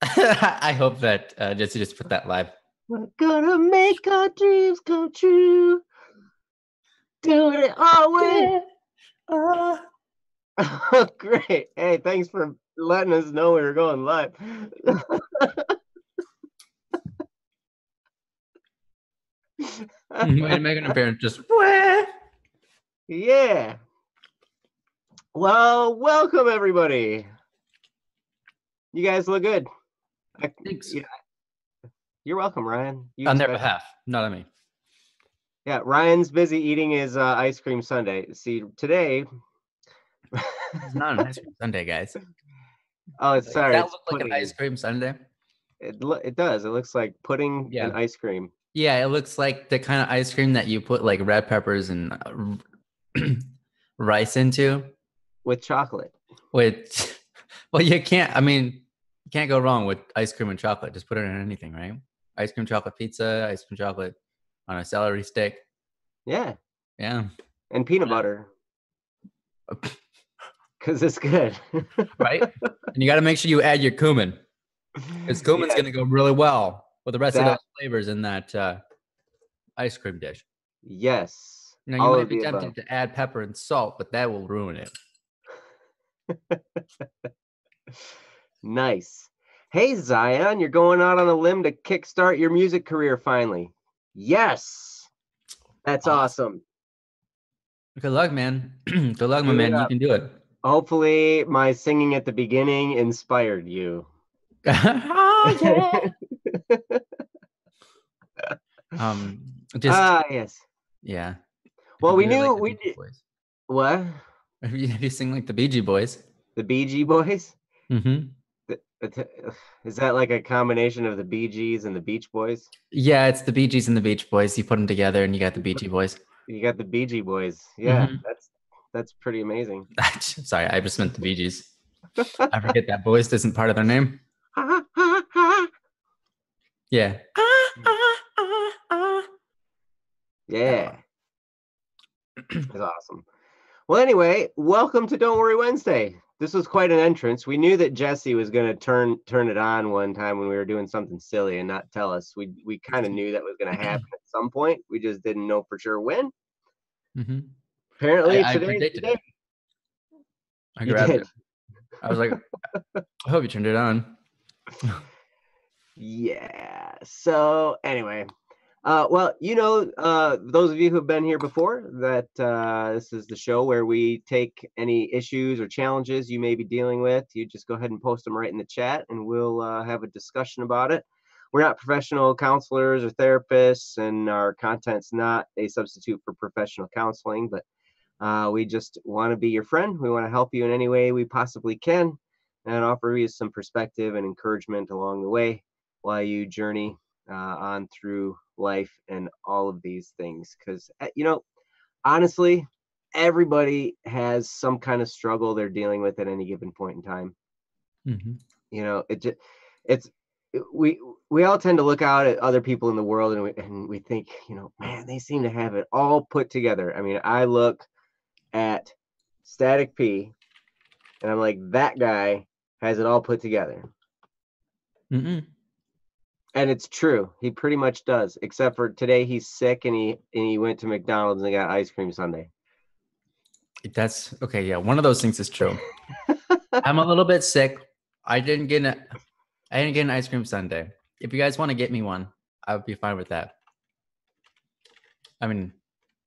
I hope that Jesse just put that live. We're gonna make our dreams come true. Doing it our way. Oh, great. Hey, thanks for letting us know we were going live. Make an appearance. Just yeah. Well, welcome everybody. You guys look good. Thanks. Yeah. You're welcome, Ryan. On their behalf, not on me. Yeah, Ryan's busy eating his ice cream sundae. See, today. It's not an ice cream sundae, guys. Oh, sorry. Does that look like an ice cream sundae? It does. It looks like pudding and ice cream. Yeah, it looks like the kind of ice cream that you put like red peppers and rice into. With chocolate. Well, you can't. I mean, you can't go wrong with ice cream and chocolate. Just put it in anything, right? Ice cream chocolate pizza, ice cream chocolate on a celery stick. Yeah. Yeah. And peanut butter. Because it's good. Right? And you got to make sure you add your cumin. Because cumin's going to go really well with the rest of those flavors in that ice cream dish. Yes. You might be tempted to add pepper and salt, but that will ruin it. Nice. Hey, Zion, you're going out on a limb to kickstart your music career finally. Yes. That's awesome. Good luck, man. Good luck, my man. You can do it. Hopefully, my singing at the beginning inspired you. Oh, yeah. Yes. Yeah. Well, we knew we did. What? If you sing like the Bee Gees Boys. The Bee Gees Boys? Mm-hmm. Is that like a combination of the Bee Gees and the Beach Boys? Yeah, it's the Bee Gees and the Beach Boys. You put them together and you got the Bee Gees Boys. You got the Bee Gees Boys. Yeah, that's pretty amazing. Sorry, I just meant the Bee Gees. I forget that Boys isn't part of their name. Yeah. Yeah. That's awesome. Well, anyway, welcome to Don't Worry Wednesday. This was quite an entrance. We knew that Jesse was going to turn it on one time when we were doing something silly and not tell us. We kind of knew that was going to happen at some point. We just didn't know for sure when. Mm-hmm. Apparently, I predicted it. I grabbed it. I was like, I hope you turned it on. Yeah. So anyway, well, those of you who have been here before, that this is the show where we take any issues or challenges you may be dealing with. You just go ahead and post them right in the chat, and we'll have a discussion about it. We're not professional counselors or therapists, and our content's not a substitute for professional counseling, but we just want to be your friend. We want to help you in any way we possibly can and offer you some perspective and encouragement along the way while you journey on through life and all of these things. Because, honestly, everybody has some kind of struggle they're dealing with at any given point in time. Mm-hmm. We all tend to look out at other people in the world and we think, man, they seem to have it all put together. I mean, I look at Static P and I'm like, that guy has it all put together. Mm-mm. And it's true. He pretty much does, except for today he's sick and he went to McDonald's and got ice cream sundae. That's okay. Yeah, one of those things is true. I'm a little bit sick. I didn't get an ice cream sundae. If you guys want to get me one, I would be fine with that. I mean,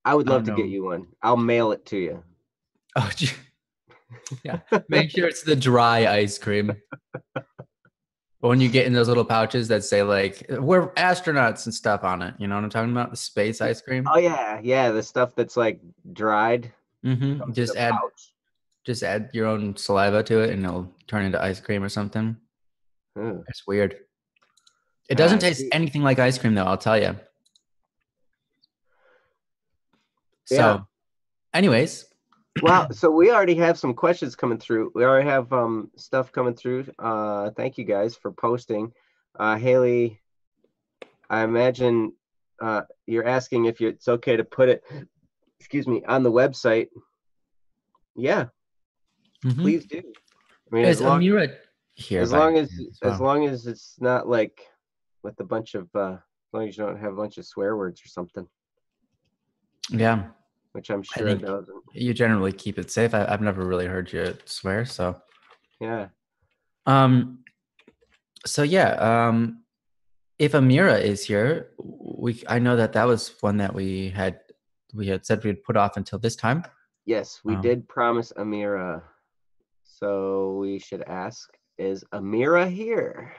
I would love to get you one. I'll mail it to you. Oh, yeah. Make sure it's the dry ice cream. When you get in those little pouches that say like we're astronauts and stuff on it, you know what I'm talking about? The space ice cream. Oh yeah, the stuff that's like dried. Mm-hmm. Just add your own saliva to it, and it'll turn into ice cream or something. Ooh. It's weird. It doesn't taste anything like ice cream, though. I'll tell you. So, anyways. Wow. So we already have some questions coming through. We already have stuff coming through. Thank you guys for posting. Haley, I imagine you're asking if it's okay to put it, on the website. Yeah, Mhm. please do. I mean, Is Amira here as by long any as chance as as well? long as it's not like with a bunch of as long as you don't have a bunch of swear words or something, Yeah, which I'm I sure it think doesn't. you generally keep it safe. I've never really heard you swear, so Yeah. um, so yeah, if Amira is here, I know that was one that we had said we'd put off until this time. Yes, we Um, did promise Amira. So we should ask, is Amira here?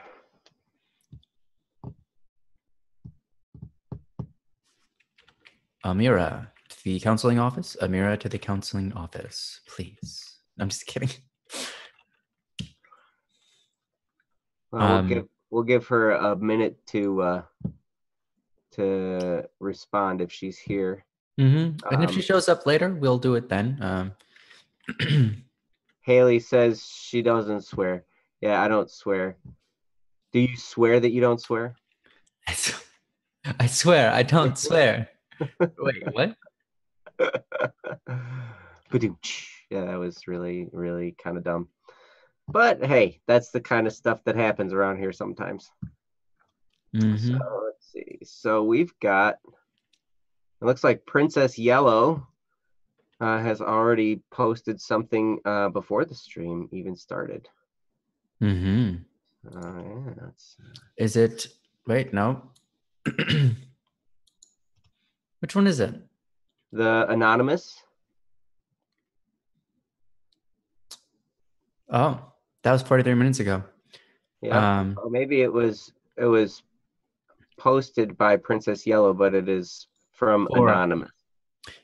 Amira to the counseling office. Amira to the counseling office, please. I'm just kidding. Well, we'll give her a minute to respond if she's here. And if she shows up later, we'll do it then. Haley says she doesn't swear. Yeah, I don't swear. Do you swear that you don't swear? I swear, I don't swear. Wait, what? Yeah, that was really, really kind of dumb. But hey, that's the kind of stuff that happens around here sometimes. So let's see. So we've got, it looks like Princess Yellow has already posted something before the stream even started. Yeah, Is it? Wait, no. Which one is it? The Anonymous. Oh, that was 43 minutes ago. Yeah. Or maybe it was posted by Princess Yellow, but it is from Anonymous.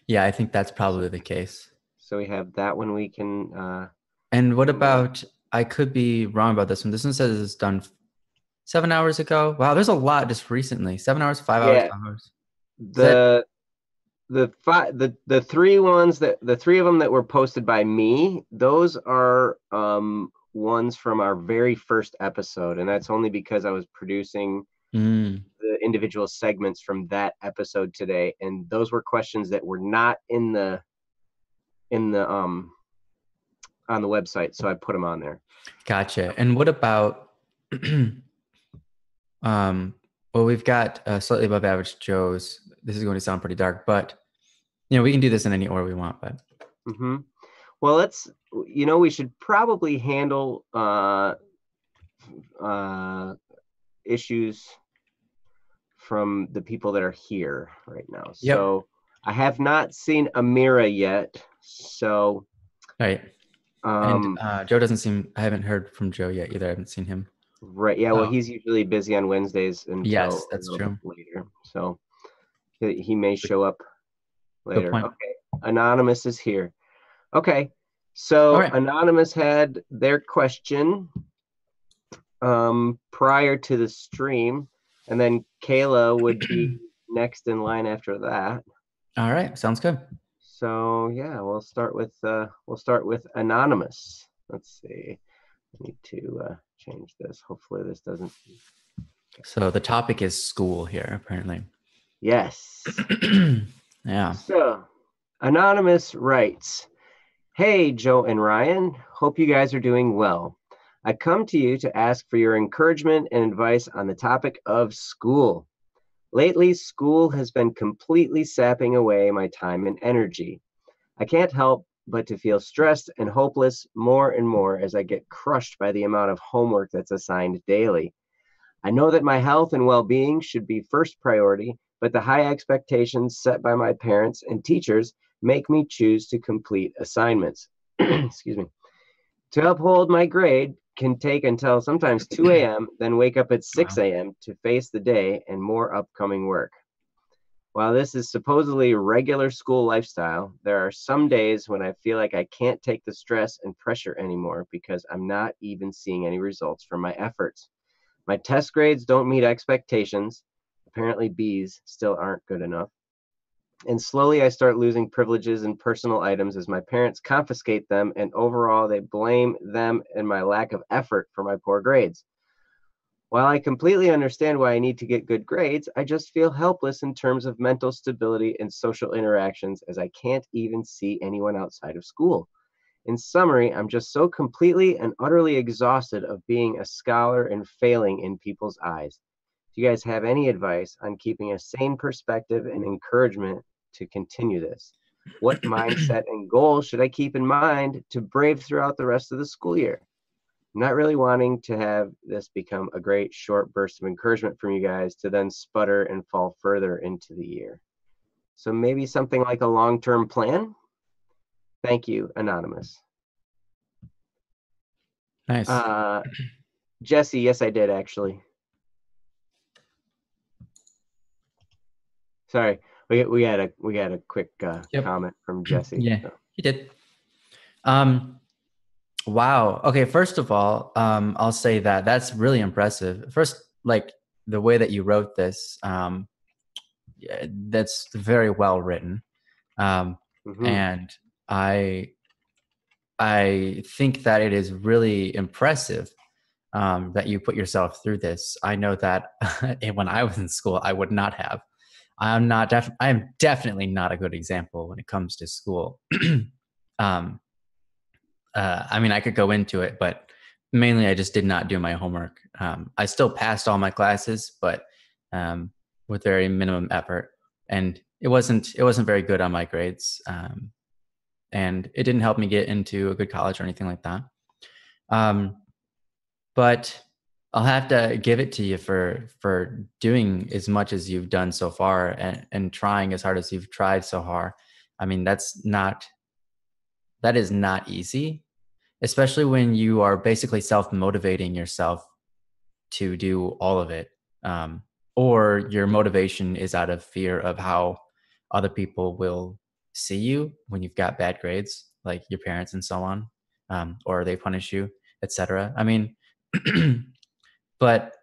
Yeah, I think that's probably the case. So we have that one we can. And what about? I could be wrong about this one. This one says it's done 7 hours ago. Wow, there's a lot just recently. 7 hours, 5 hours, 5 hours. The three ones the three of them that were posted by me, those are ones from our very first episode, and that's only because I was producing the individual segments from that episode today, and those were questions that were not in the on the website, so I put them on there. Gotcha. And what about well, we've got slightly above average Joes. This is going to sound pretty dark, but we can do this in any order we want. But well, let's we should probably handle issues from the people that are here right now. Yep. So I have not seen Amira yet. So right. And Joe doesn't seem. I haven't heard from Joe yet either. I haven't seen him. Right. Yeah. Well, he's usually busy on Wednesdays until yes, that's true. Later. So he may show up later. Okay. Anonymous is here. Okay. So Anonymous had their question prior to the stream, and then Kayla would be next in line after that. All right. Sounds good. So yeah, we'll start with Anonymous. Let's see. I need to change this. Hopefully this doesn't. So the topic is school here, apparently. Yes. Yeah. So Anonymous writes, "Hey, Joe and Ryan. Hope you guys are doing well. I come to you to ask for your encouragement and advice on the topic of school. Lately, school has been completely sapping away my time and energy. I can't help but to feel stressed and hopeless more and more as I get crushed by the amount of homework that's assigned daily. I know that my health and well-being should be first priority, but the high expectations set by my parents and teachers make me choose to complete assignments. Excuse me. To uphold my grade can take until sometimes 2 a.m., then wake up at 6 a.m. to face the day and more upcoming work. While this is supposedly regular school lifestyle, there are some days when I feel like I can't take the stress and pressure anymore because I'm not even seeing any results from my efforts. My test grades don't meet expectations. Apparently B's still aren't good enough. And slowly I start losing privileges and personal items as my parents confiscate them, and overall they blame them and my lack of effort for my poor grades. While I completely understand why I need to get good grades, I just feel helpless in terms of mental stability and social interactions as I can't even see anyone outside of school. In summary, I'm just so completely and utterly exhausted of being a scholar and failing in people's eyes. Do you guys have any advice on keeping a sane perspective and encouragement to continue this? What mindset and goals should I keep in mind to brave throughout the rest of the school year? I'm not really wanting to have this become a great short burst of encouragement from you guys to then sputter and fall further into the year. So maybe something like a long-term plan? Thank you, Anonymous. Nice. Jesse, yes, I did actually. Sorry, we had a quick comment from Jesse. Yeah, he did. Wow. Okay. First of all, I'll say that that's really impressive. First, like the way that you wrote this, yeah, that's very well written, and I think that it is really impressive that you put yourself through this. I know that when I was in school, I would not have. I am definitely not a good example when it comes to school. I mean, I could go into it, but mainly I just did not do my homework. I still passed all my classes, but with very minimum effort, and it wasn't very good on my grades, and it didn't help me get into a good college or anything like that. But I'll have to give it to you for doing as much as you've done so far and trying as hard as you've tried so far. I mean, that is not easy, especially when you are basically self-motivating yourself to do all of it. Or your motivation is out of fear of how other people will see you when you've got bad grades, like your parents and so on, or they punish you, etc. I mean, but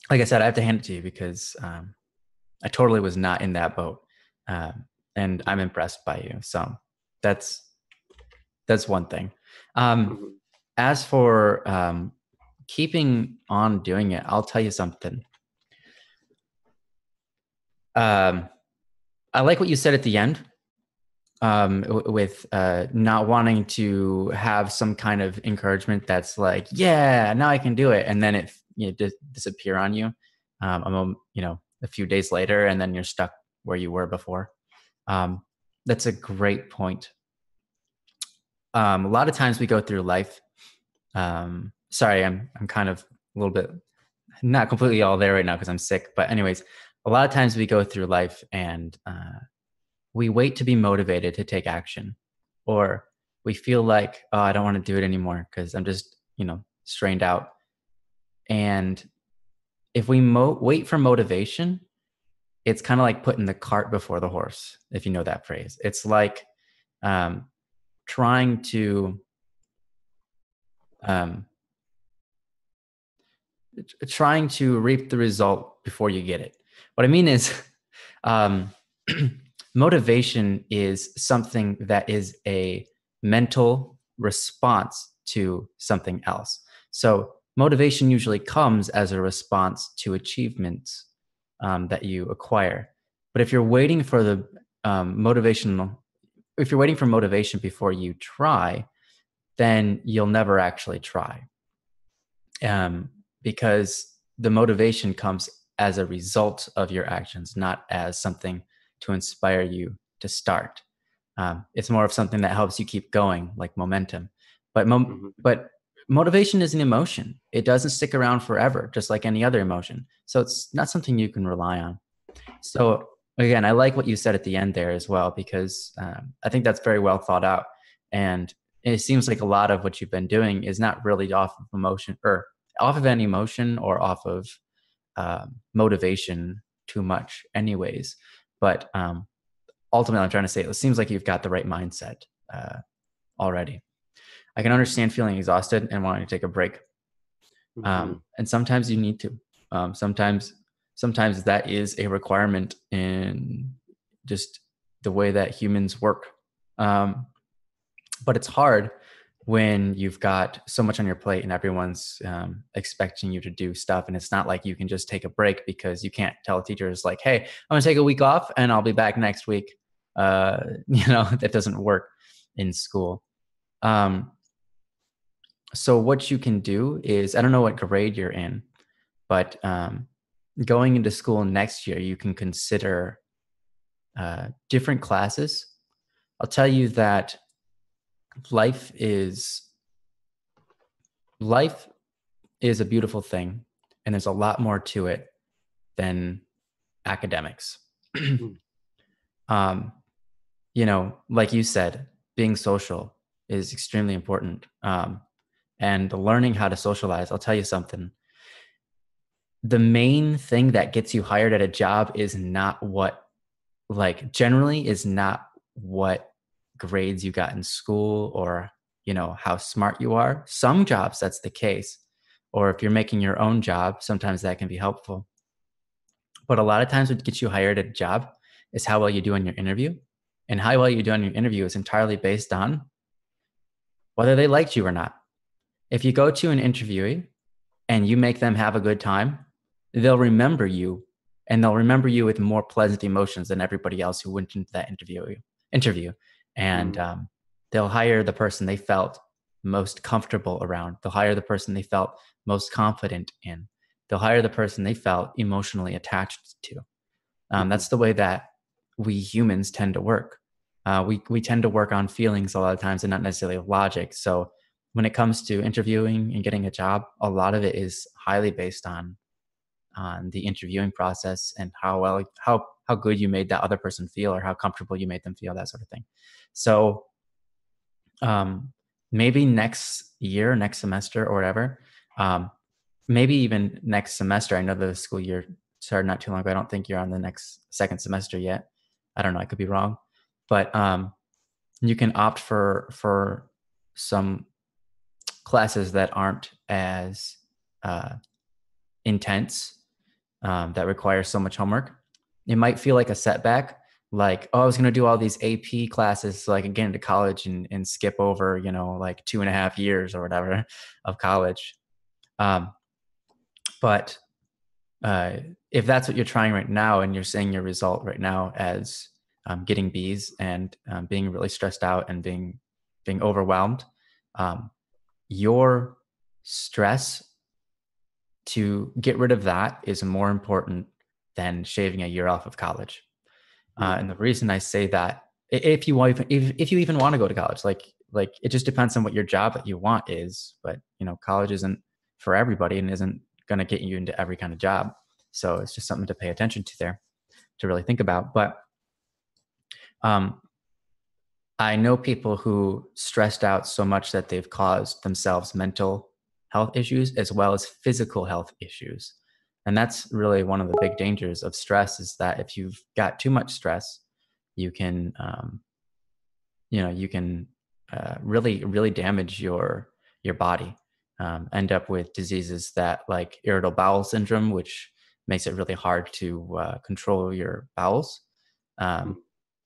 like I said, I have to hand it to you because I totally was not in that boat, and I'm impressed by you. So that's one thing. As for keeping on doing it, I'll tell you something. I like what you said at the end, with not wanting to have some kind of encouragement that's like, yeah, now I can do it, and then it disappear on you, a few days later, and then you're stuck where you were before. That's a great point. A lot of times we go through life. Sorry, I'm kind of a little bit not completely all there right now because I'm sick. But anyways, a lot of times we go through life and we wait to be motivated to take action, or we feel like, oh, I don't want to do it anymore because I'm just strained out. And if we wait for motivation, it's kind of like putting the cart before the horse, if you know that phrase. It's like trying to reap the result before you get it. What I mean is, motivation is something that is a mental response to something else. So motivation usually comes as a response to achievements that you acquire. But if you're waiting for the if you're waiting for motivation before you try, then you'll never actually try. Because the motivation comes as a result of your actions, not as something to inspire you to start. It's more of something that helps you keep going, like momentum. But but motivation is an emotion. It doesn't stick around forever, just like any other emotion. So it's not something you can rely on. So again, I like what you said at the end there as well, because I think that's very well thought out. And it seems like a lot of what you've been doing is not really off of emotion or off of any emotion or off of motivation too much anyways. But ultimately, I'm trying to say it seems like you've got the right mindset already. I can understand feeling exhausted and wanting to take a break. And sometimes you need to. Sometimes that is a requirement in just the way that humans work. But it's hard when you've got so much on your plate and everyone's expecting you to do stuff. And it's not like you can just take a break, because you can't tell teachers like, hey, I'm going to take a week off and I'll be back next week. That doesn't work in school. Um, so what you can do is, I don't know what grade you're in, but going into school next year, you can consider different classes. I'll tell you that life is life is a beautiful thing, and there's a lot more to it than academics. Mm. um, like you said, being social is extremely important. And learning how to socialize, I'll tell you something. The main thing that gets you hired at a job is not what, like, generally is not what grades you got in school or, how smart you are. Some jobs, that's the case. Or if you're making your own job, sometimes that can be helpful. But a lot of times what gets you hired at a job is how well you do in your interview. And how well you do in your interview is entirely based on whether they liked you or not. If you go to an interviewee and you make them have a good time, they'll remember you, and they'll remember you with more pleasant emotions than everybody else who went into that interview. And they'll hire the person they felt most comfortable around. They'll hire the person they felt most confident in. They'll hire the person they felt emotionally attached to. That's the way that we humans tend to work. We tend to work on feelings a lot of times and not necessarily logic. So when it comes to interviewing and getting a job, a lot of it is highly based on the interviewing process and how good you made that other person feel, or how comfortable you made them feel, that sort of thing. So maybe next year, next semester, or whatever, maybe even next semester. I know the school year started not too long ago. I don't think you're on the next second semester yet. I don't know. I could be wrong, but you can opt for some classes that aren't as intense, that require so much homework. It might feel like a setback, like, oh, I was going to do all these AP classes so I could get into college and skip over, like 2.5 years or whatever of college. But if that's what you're trying right now, and you're seeing your result right now as getting B's and being really stressed out and being overwhelmed, your stress, to get rid of that is more important than shaving a year off of college. And the reason I say that, if you even want to go to college, like it just depends on what your job that you want is. But college isn't for everybody and isn't going to get you into every kind of job. So it's just something to pay attention to there, to really think about. But I know people who stressed out so much that they've caused themselves mental health issues as well as physical health issues. And that's really one of the big dangers of stress, is that if you've got too much stress, you can, really, really damage your body. End up with diseases that, like irritable bowel syndrome, which makes it really hard to control your bowels.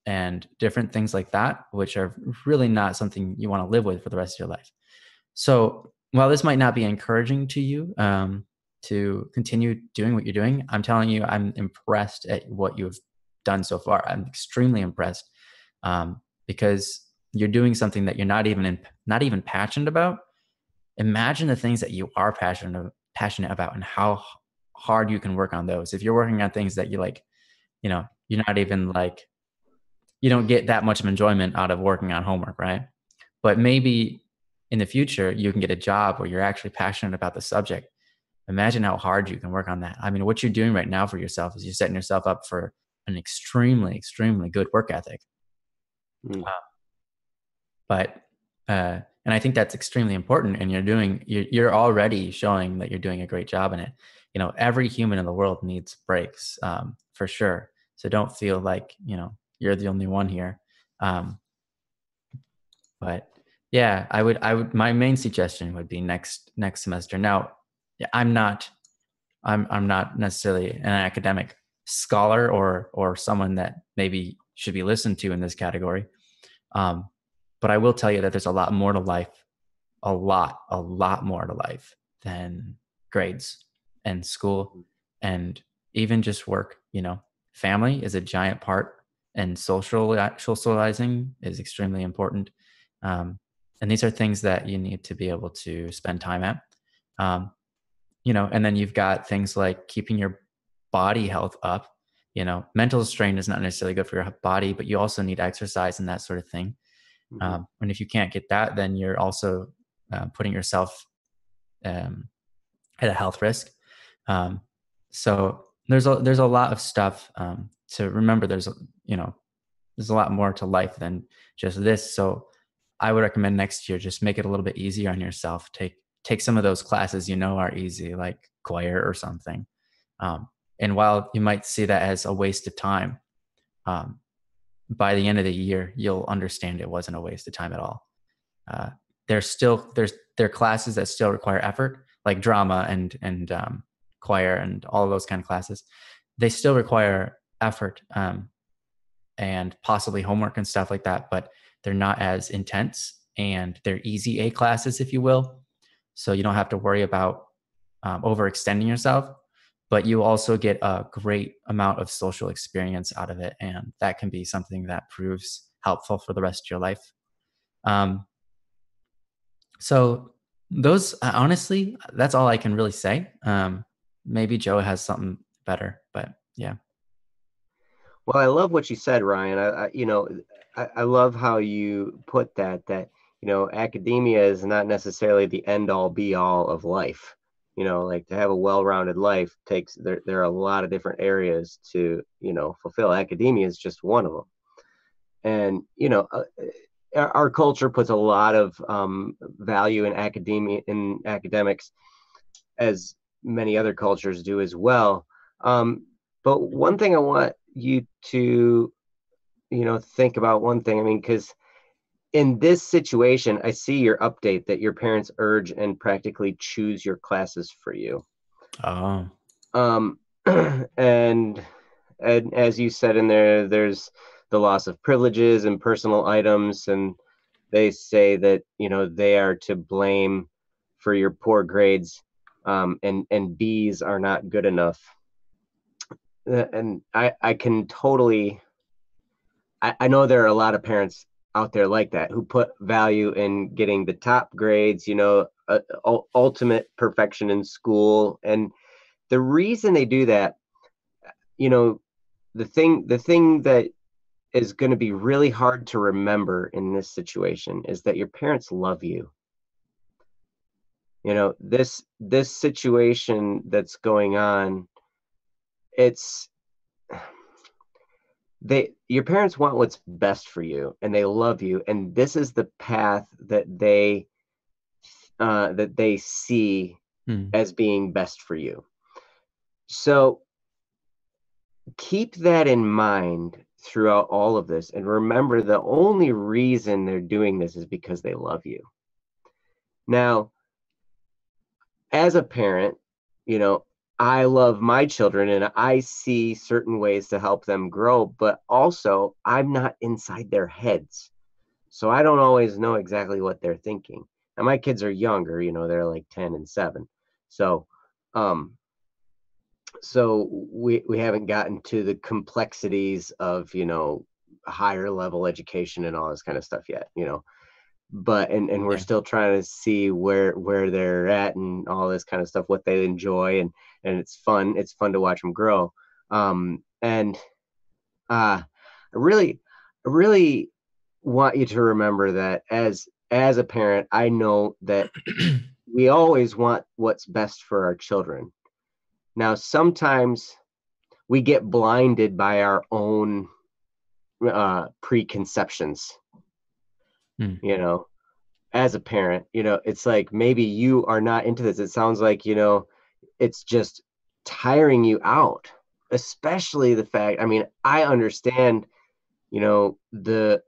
And different things like that, which are really not something you want to live with for the rest of your life. So while this might not be encouraging to you to continue doing what you're doing, I'm telling you, I'm impressed at what you've done so far. I'm extremely impressed, because you're doing something that you're not even passionate about. Imagine the things that you are passionate about, and how hard you can work on those. If you're working on things that you like, you're not even like, you don't get that much of enjoyment out of working on homework, right? But maybe in the future, you can get a job where you're actually passionate about the subject. Imagine how hard you can work on that. I mean, what you're doing right now for yourself is you're setting yourself up for an extremely, extremely good work ethic. But and I think that's extremely important. And you're already showing that you're doing a great job in it. Every human in the world needs breaks, for sure. So don't feel like, you're the only one here. But yeah, I would, my main suggestion would be next semester. Now, I'm not necessarily an academic scholar or someone that maybe should be listened to in this category. But I will tell you that there's a lot more to life, a lot more to life than grades and school and even just work. Family is a giant part, and socializing is extremely important. And these are things that you need to be able to spend time at. Um, and then you've got things like keeping your body health up. Mental strain is not necessarily good for your body, but you also need exercise and that sort of thing. Mm-hmm. And if you can't get that, then you're also putting yourself at a health risk. Um, so there's a lot of stuff to remember. There's a lot more to life than just this. So I would recommend next year just make it a little bit easier on yourself. Take some of those classes are easy, like choir or something. And while you might see that as a waste of time, um, by the end of the year, you'll understand it wasn't a waste of time at all. Uh, there are classes that still require effort, like drama and choir and all of those kind of classes. They still require effort and possibly homework and stuff like that, but they're not as intense and they're easy A classes, if you will. So you don't have to worry about overextending yourself, but you also get a great amount of social experience out of it. And that can be something that proves helpful for the rest of your life. So those, honestly, that's all I can really say. Maybe Joe has something better, but yeah. Well, I love what you said, Ryan. I love how you put that, academia is not necessarily the end all be all of life. Like to have a well-rounded life there are a lot of different areas to, fulfill. Academia is just one of them. And, our culture puts a lot of value in academics, as many other cultures do as well. But one thing I want you to, think about one thing. I mean, because in this situation, I see your update that your parents urge and practically choose your classes for you. Oh, Um, and as you said in there, there's the loss of privileges and personal items, and they say that they are to blame for your poor grades, and B's are not good enough. And I can totally, I know there are a lot of parents out there like that who put value in getting the top grades, ultimate perfection in school. And the reason they do that, the thing that is going to be really hard to remember in this situation is that your parents love you. This situation that's going on, it's your parents want what's best for you and they love you, and this is the path that they see as being best for you. So keep that in mind throughout all of this, and remember the only reason they're doing this is because they love you. Now, as a parent, I love my children and I see certain ways to help them grow, but also I'm not inside their heads. So I don't always know exactly what they're thinking. And my kids are younger, they're like 10 and 7. So we haven't gotten to the complexities of, higher level education and all this kind of stuff yet, but and we're still trying to see where they're at and all this kind of stuff, what they enjoy, and it's fun to watch them grow. And I really want you to remember that as a parent, I know that we always want what's best for our children. Now sometimes we get blinded by our own preconceptions. As a parent, it's like maybe you are not into this. It sounds like, it's just tiring you out, especially the fact, I mean, I understand, the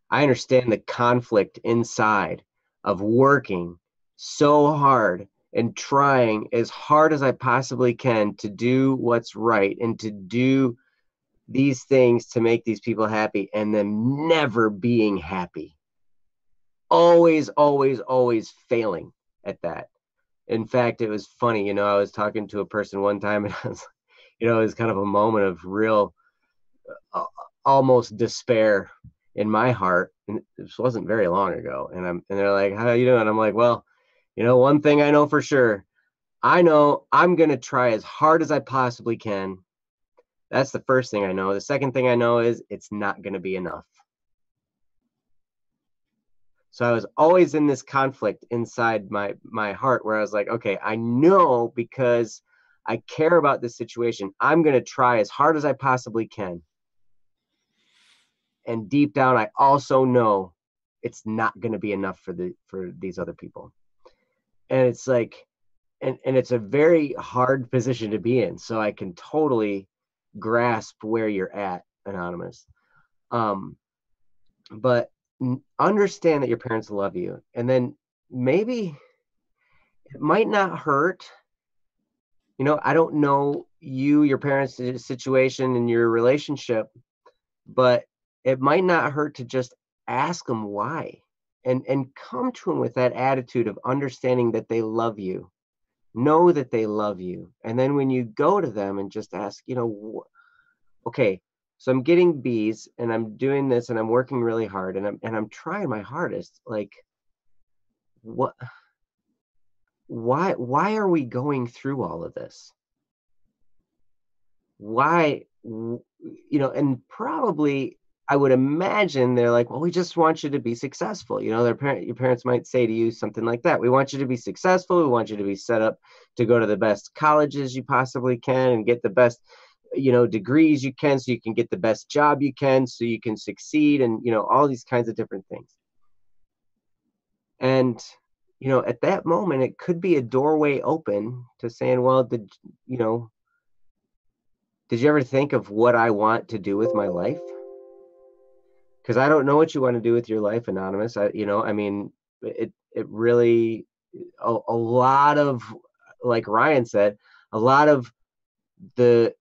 I understand the conflict inside of working so hard and trying as hard as I possibly can to do what's right and to do these things to make these people happy, and then never being happy. Always, always, always failing at that. In fact, it was funny, I was talking to a person one time and I was, it was kind of a moment of real almost despair, in my heart, and this wasn't very long ago, and they're like, how you doing? I'm like, well, one thing I know for sure, I know I'm going to try as hard as I possibly can. That's the first thing I know. The second thing I know is it's not going to be enough. So I was always in this conflict inside my heart where I was like, okay, I know because I care about this situation, I'm going to try as hard as I possibly can. And deep down, I also know it's not going to be enough for these other people. And it's like, and it's a very hard position to be in. So I can totally grasp where you're at, Anonymous. But understand that your parents love you, and then maybe it might not hurt. I don't know your parents' situation and your relationship, but it might not hurt to just ask them why, and come to them with that attitude of understanding that they love you. Know that they love you. And then when you go to them and just ask, okay, so I'm getting B's and I'm doing this and I'm working really hard and I'm trying my hardest. Like, what, why are we going through all of this? Why, and probably I would imagine they're like, well, we just want you to be successful. Your parents might say to you something like that. We want you to be successful. We want you to be set up to go to the best colleges you possibly can and get the best, degrees you can, so you can get the best job you can, so you can succeed, and, all these kinds of different things. And, at that moment, it could be a doorway open to saying, well, did you ever think of what I want to do with my life? Because I don't know what you want to do with your life, Anonymous. It really, a lot of, like Ryan said, a lot of the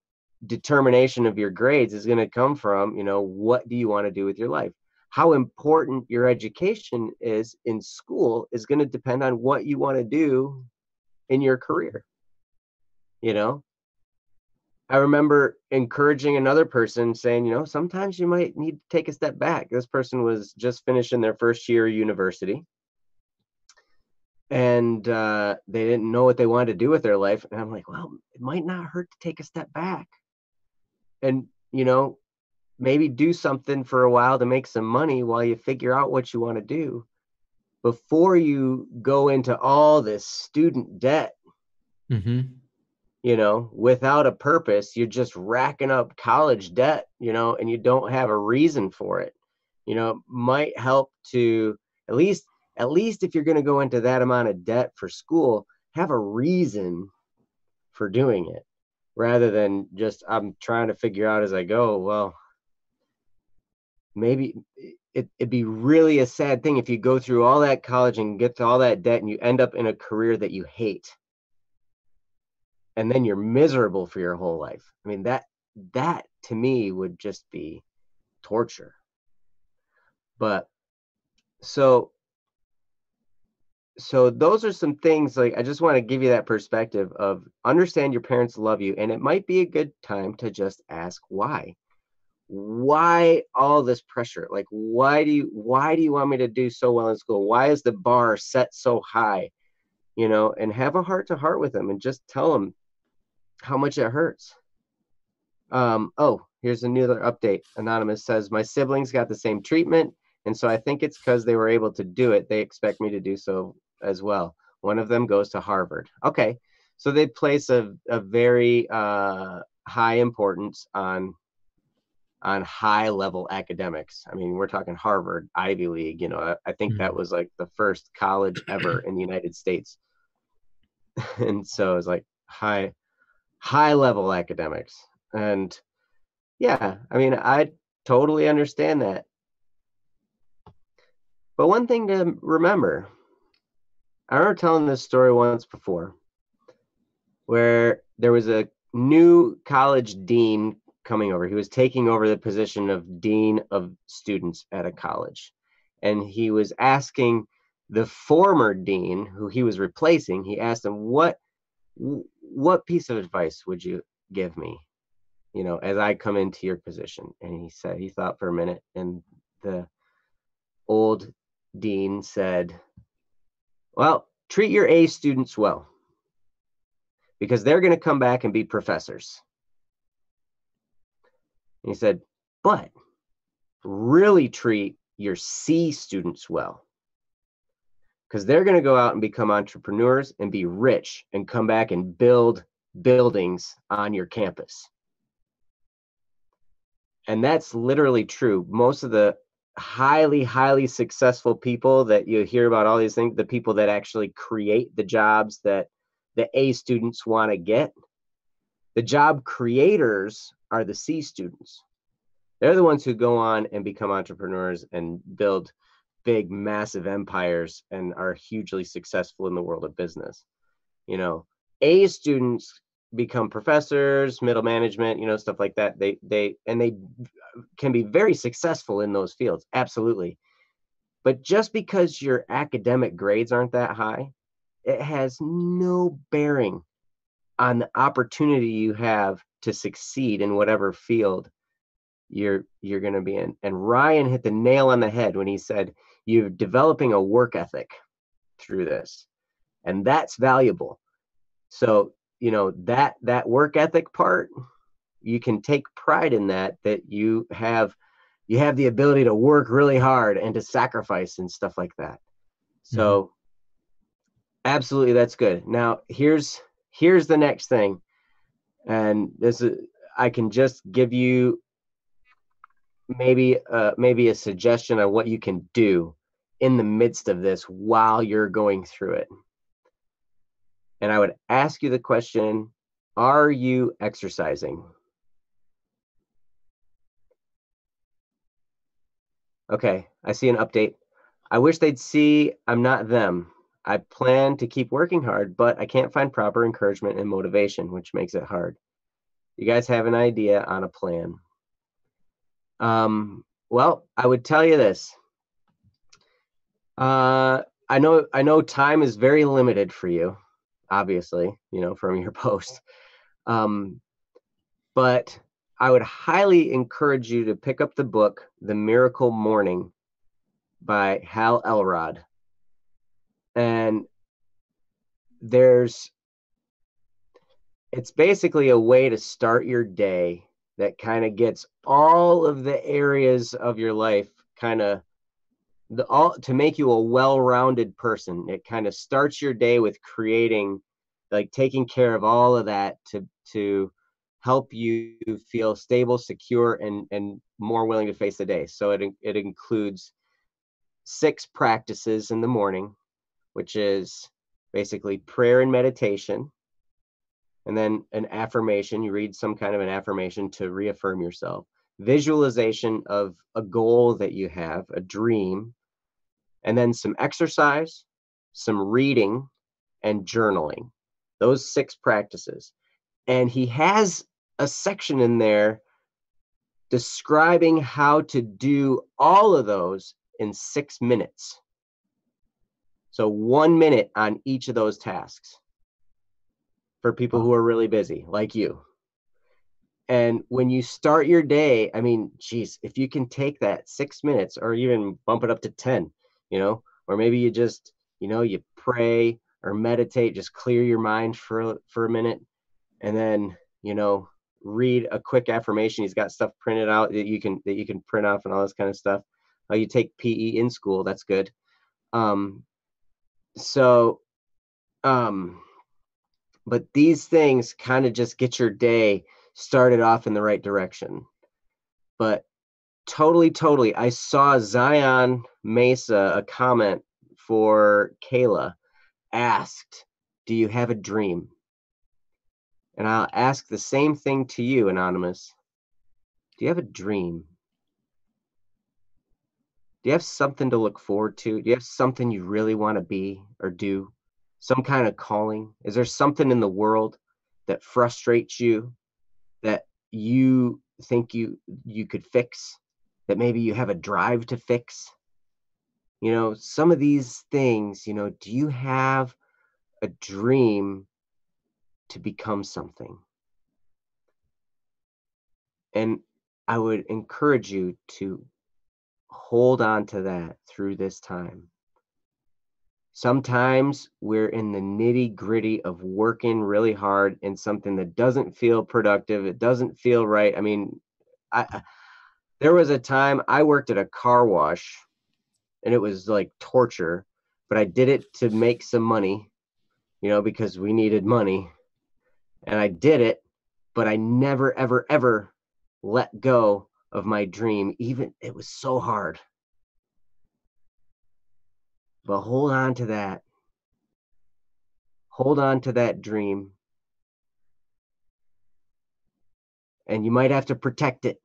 determination of your grades is going to come from, what do you want to do with your life? How important your education is in school is going to depend on what you want to do in your career. I remember encouraging another person saying, sometimes you might need to take a step back. This person was just finishing their first year of university, and they didn't know what they wanted to do with their life. And I'm like, well, it might not hurt to take a step back and, maybe do something for a while to make some money while you figure out what you want to do before you go into all this student debt. Mm-hmm. Without a purpose. You're just racking up college debt, and you don't have a reason for it. Might help to at least if you're going to go into that amount of debt for school, have a reason for doing it rather than just, I'm trying to figure out as I go. Well, maybe it'd be really a sad thing if you go through all that college and get to all that debt and you end up in a career that you hate. And then you're miserable for your whole life. I mean, that to me would just be torture. But so those are some things, like, I just want to give you that perspective of understand your parents love you. And it might be a good time to just ask why all this pressure? Like, why do you want me to do so well in school? Why is the bar set so high? And have a heart to heart with them and just tell them how much it hurts. Here's another update. Anonymous says, my siblings got the same treatment, and so I think it's because they were able to do it. They expect me to do so as well. One of them goes to Harvard. Okay, so they place a very high importance on high level academics. I mean, we're talking Harvard, Ivy League. I think that was like the first college ever in the United States. And so it's like high level academics. And yeah, I mean, I totally understand that. But one thing to remember, I remember telling this story once before where there was a new college dean coming over. He was taking over the position of dean of students at a college. And he was asking the former dean, who he was replacing, he asked him, what piece of advice would you give me, as I come into your position? And he said, he thought for a minute, and the old dean said, well, treat your A students well, because they're going to come back and be professors. And he said, but really treat your C students well, because they're going to go out and become entrepreneurs and be rich and come back and build buildings on your campus. And that's literally true. Most of the highly successful people that you hear about, all these things, the people that actually create the jobs that the A students want to get, the job creators are the C students. They're the ones who go on and become entrepreneurs and build big, massive empires and are hugely successful in the world of business. You know, A students become professors, middle management, you know, stuff like that. They can be very successful in those fields. Absolutely. But just because your academic grades aren't that high, it has no bearing on the opportunity you have to succeed in whatever field you're going to be in. And Ryan hit the nail on the head when he said you're developing a work ethic through this, and that's valuable. So, you know, that work ethic part, you can take pride in that you have the ability to work really hard and to sacrifice and stuff like that. So absolutely, that's good. Now here's the next thing, and this is, I can just give you maybe a suggestion of what you can do in the midst of this while you're going through it. And I would ask you the question, are you exercising? Okay, I see an update. I wish they'd see I'm not them. I plan to keep working hard, but I can't find proper encouragement and motivation, which makes it hard. You guys have an idea on a plan? Well, I would tell you this. I know time is very limited for you, obviously, you know, from your post. But I would highly encourage you to pick up the book, The Miracle Morning by Hal Elrod. And it's basically a way to start your day that kind of gets all of the areas of your life kind of to make you a well-rounded person. It kind of starts your day with creating, like, taking care of all of that to help you feel stable, secure, and more willing to face the day. So it includes 6 practices in the morning, which is basically prayer and meditation, and then an affirmation. You read some kind of an affirmation to reaffirm yourself, visualization of a goal that you have, a dream, and then some exercise, some reading, and journaling. Those 6 practices. And he has a section in there describing how to do all of those in 6 minutes. So 1 minute on each of those tasks for people who are really busy, like you. And when you start your day, I mean, geez, if you can take that 6 minutes or even bump it up to 10, you know, or maybe you just, you know, you pray or meditate, just clear your mind for a minute, and then, you know, read a quick affirmation. He's got stuff printed out that you can print off and all this kind of stuff. You take PE in school, that's good. But these things kind of just get your day started off in the right direction. But totally, I saw Zion Mesa, a comment for Kayla, asked, do you have a dream? And I'll ask the same thing to you, Anonymous. Do you have a dream? Do you have something to look forward to? Do you have something you really want to be or do? Some kind of calling? Is there something in the world that frustrates you, that you think you could fix, that maybe you have a drive to fix? You know, some of these things, you know, do you have a dream to become something? And I would encourage you to hold on to that through this time. Sometimes we're in the nitty-gritty of working really hard in something that doesn't feel productive. It doesn't feel right. I mean, there was a time I worked at a car wash, and it was like torture, but I did it to make some money, because we needed money. And I did it, but I never, ever, ever let go of my dream. Even it was so hard. But hold on to that. Hold on to that dream. And you might have to protect it.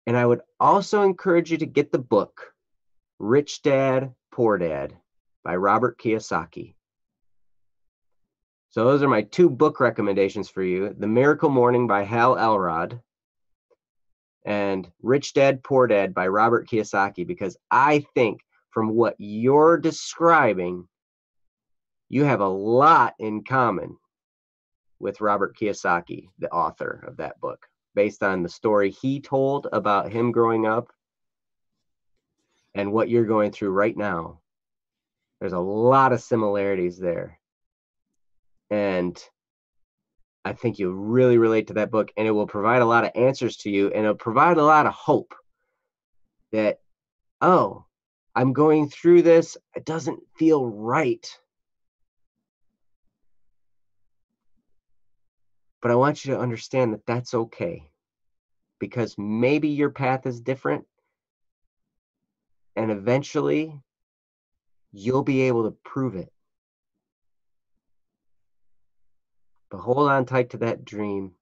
And I would also encourage you to get the book, Rich Dad, Poor Dad by Robert Kiyosaki. So those are my 2 book recommendations for you. The Miracle Morning by Hal Elrod and Rich Dad, Poor Dad by Robert Kiyosaki, because I think from what you're describing, you have a lot in common with Robert Kiyosaki, the author of that book, based on the story he told about him growing up and what you're going through right now. There's a lot of similarities there. And I think you'll really relate to that book, and it will provide a lot of answers to you, and it'll provide a lot of hope that, oh, I'm going through this. It doesn't feel right. But I want you to understand that that's okay, because maybe your path is different, and eventually you'll be able to prove it. But hold on tight to that dream.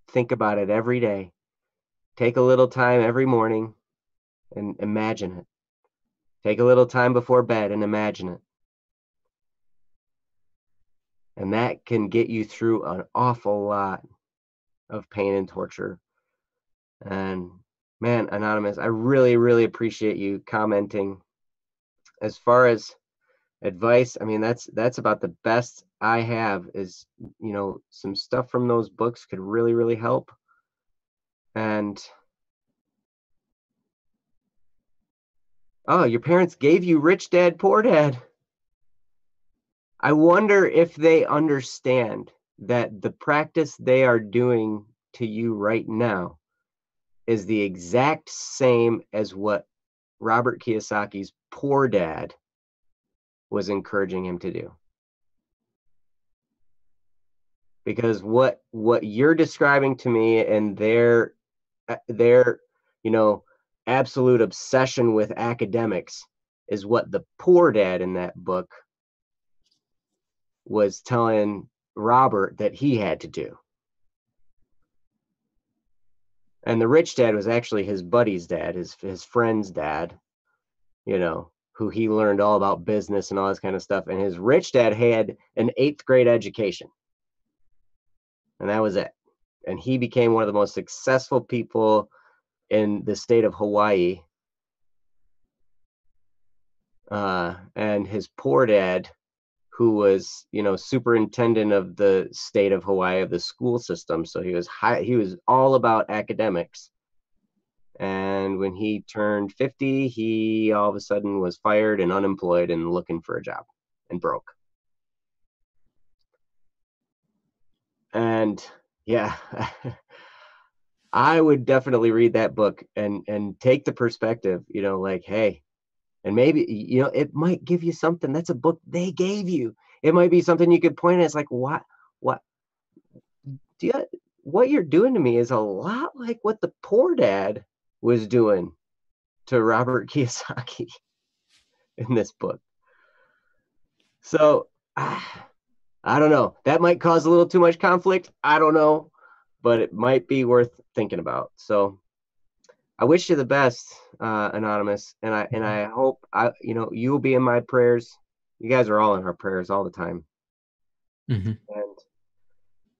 Think about it every day. Take a little time every morning and imagine it. Take a little time before bed and imagine it. And that can get you through an awful lot of pain and torture. And man, Anonymous, I really, really appreciate you commenting. As far as advice, I mean, that's about the best I have is, some stuff from those books could really, really help. And oh, your parents gave you Rich Dad, Poor Dad. I wonder if they understand that the practice they are doing to you right now is the exact same as what Robert Kiyosaki's Poor Dad was encouraging him to do. Because what you're describing to me and their absolute obsession with academics is what the Poor Dad in that book was telling Robert that he had to do. And the Rich Dad was actually his buddy's dad, his friend's dad, who he learned all about business and all this kind of stuff. And his Rich Dad had an 8th grade education. And that was it. And he became one of the most successful people in the state of Hawaii. And his Poor Dad, who was, superintendent of the state of Hawaii, of the school system. So he was all about academics. And when he turned 50, he all of a sudden was fired and unemployed and looking for a job and broke. And yeah, I would definitely read that book and take the perspective, like, hey, and maybe, it might give you something. That's a book they gave you. It might be something you could point at. It's like, what you're doing to me is a lot like what the Poor Dad was doing to Robert Kiyosaki in this book. So I don't know. That might cause a little too much conflict. I don't know, but it might be worth thinking about. So I wish you the best, Anonymous, and I hope you'll be in my prayers. You guys are all in our prayers all the time. Mm-hmm.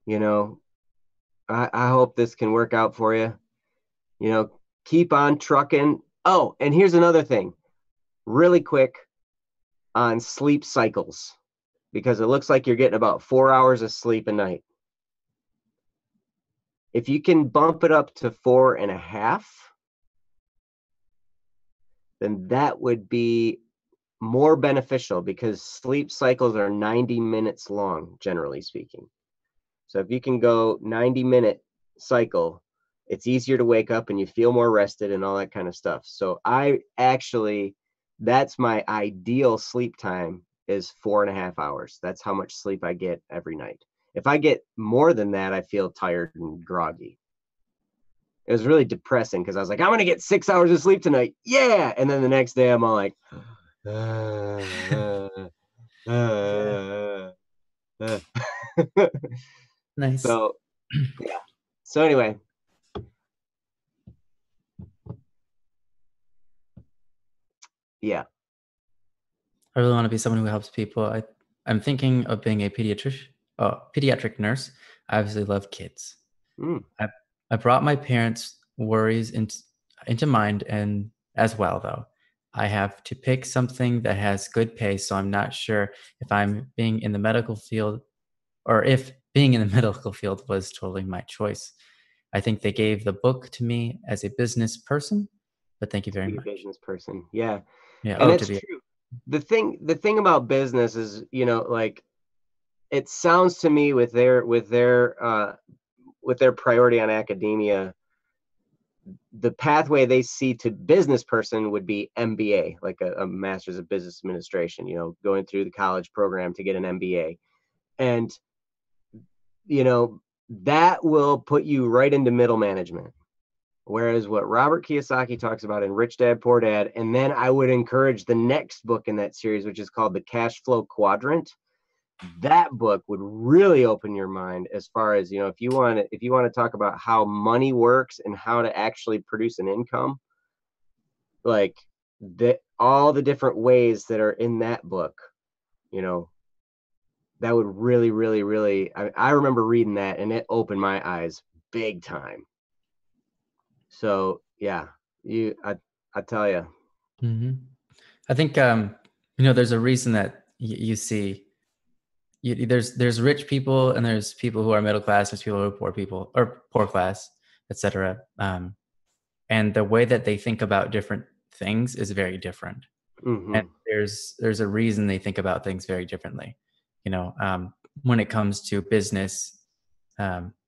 And I hope this can work out for you. Keep on trucking. Oh, and here's another thing, really quick, on sleep cycles, because it looks like you're getting about 4 hours of sleep a night. If you can bump it up to 4.5, then that would be more beneficial because sleep cycles are 90 minutes long, generally speaking. So if you can go 90-minute cycle, it's easier to wake up and you feel more rested and all that kind of stuff. So that's my ideal sleep time is 4.5 hours. That's how much sleep I get every night. If I get more than that, I feel tired and groggy. It was really depressing because I was like, I'm going to get 6 hours of sleep tonight. Yeah. And then the next day I'm all like, Nice. so yeah. So anyway, yeah. I really want to be someone who helps people. I'm thinking of being a pediatric nurse. I obviously love kids. Mm, I I brought my parents' worries into mind, and as well though. I have to pick something that has good pay, so I'm not sure if I'm being in the medical field or if being in the medical field was totally my choice. I think they gave the book to me as a business person, but thank you to very be a much. business person. Yeah. Yeah, And oh, to it's be. true. The thing about business is, like it sounds to me with their priority on academia, the pathway they see to business person would be MBA, like a master's of business administration, going through the college program to get an MBA. And, you know, that will put you right into middle management. Whereas what Robert Kiyosaki talks about in Rich Dad Poor Dad, and then I would encourage the next book in that series, which is called The Cash Flow Quadrant. That book would really open your mind as far as, if you want to talk about how money works and how to actually produce an income, like all the different ways that are in that book, you know, that would really, really, really, I remember reading that and it opened my eyes big time. So yeah, I tell you. Hmm. I think there's a reason that you see there's rich people and there's people who are middle class, there's people who are poor people or poor class, etc. And the way that they think about different things is very different. And Hmm. there's a reason they think about things very differently. When it comes to business,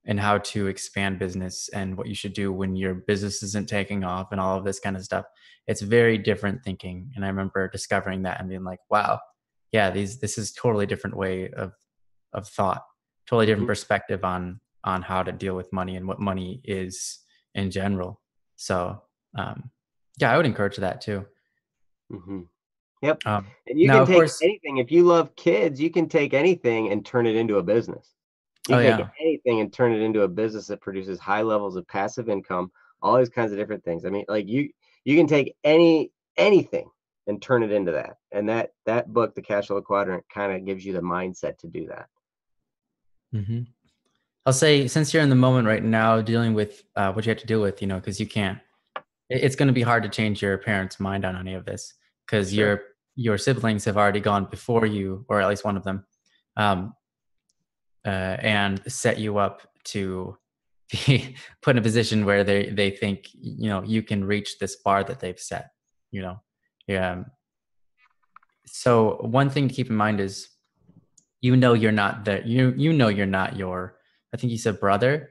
and how to expand business and what you should do when your business isn't taking off and all of this kind of stuff. It's very different thinking. And I remember discovering that and being like, wow, yeah, this is totally different way of thought, totally different Hmm. perspective on how to deal with money and what money is in general. So yeah, I would encourage that too. Hmm. Yep. Um, And you Now, can of take course, anything. If you love kids, you can take anything and turn it into a business. You oh can take yeah. anything and turn it into a business that produces high levels of passive income, all these kinds of different things. I mean, like you can take anything and turn it into that. And that book, The Cash Flow Quadrant, kind of gives you the mindset to do that. Hmm. I'll say, since you're in the moment right now dealing with what you have to deal with, because you can't, it's going to be hard to change your parents' mind on any of this because Sure. your siblings have already gone before you, or at least one of them, um, and set you up to be put in a position where they think you can reach this bar that they've set. You know, yeah. So one thing to keep in mind is you're not the you're not your, I think you said brother.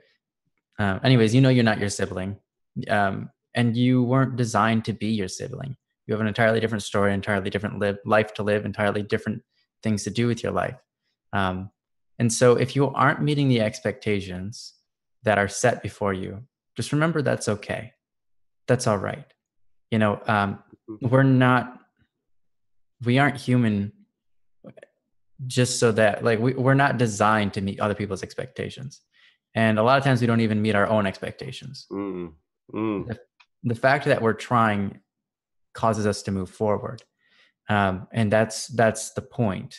Anyways, you're not your sibling, and you weren't designed to be your sibling. You have an entirely different story, entirely different life to live, entirely different things to do with your life. Um, and so, if you aren't meeting the expectations that are set before you, just remember that's okay. That's all right. You know, um, Mhm. we're not, we aren't human just so that like we're not designed to meet other people's expectations, and a lot of times we don't even meet our own expectations. Mm. Mm. The fact that we're trying causes us to move forward, and that's the point.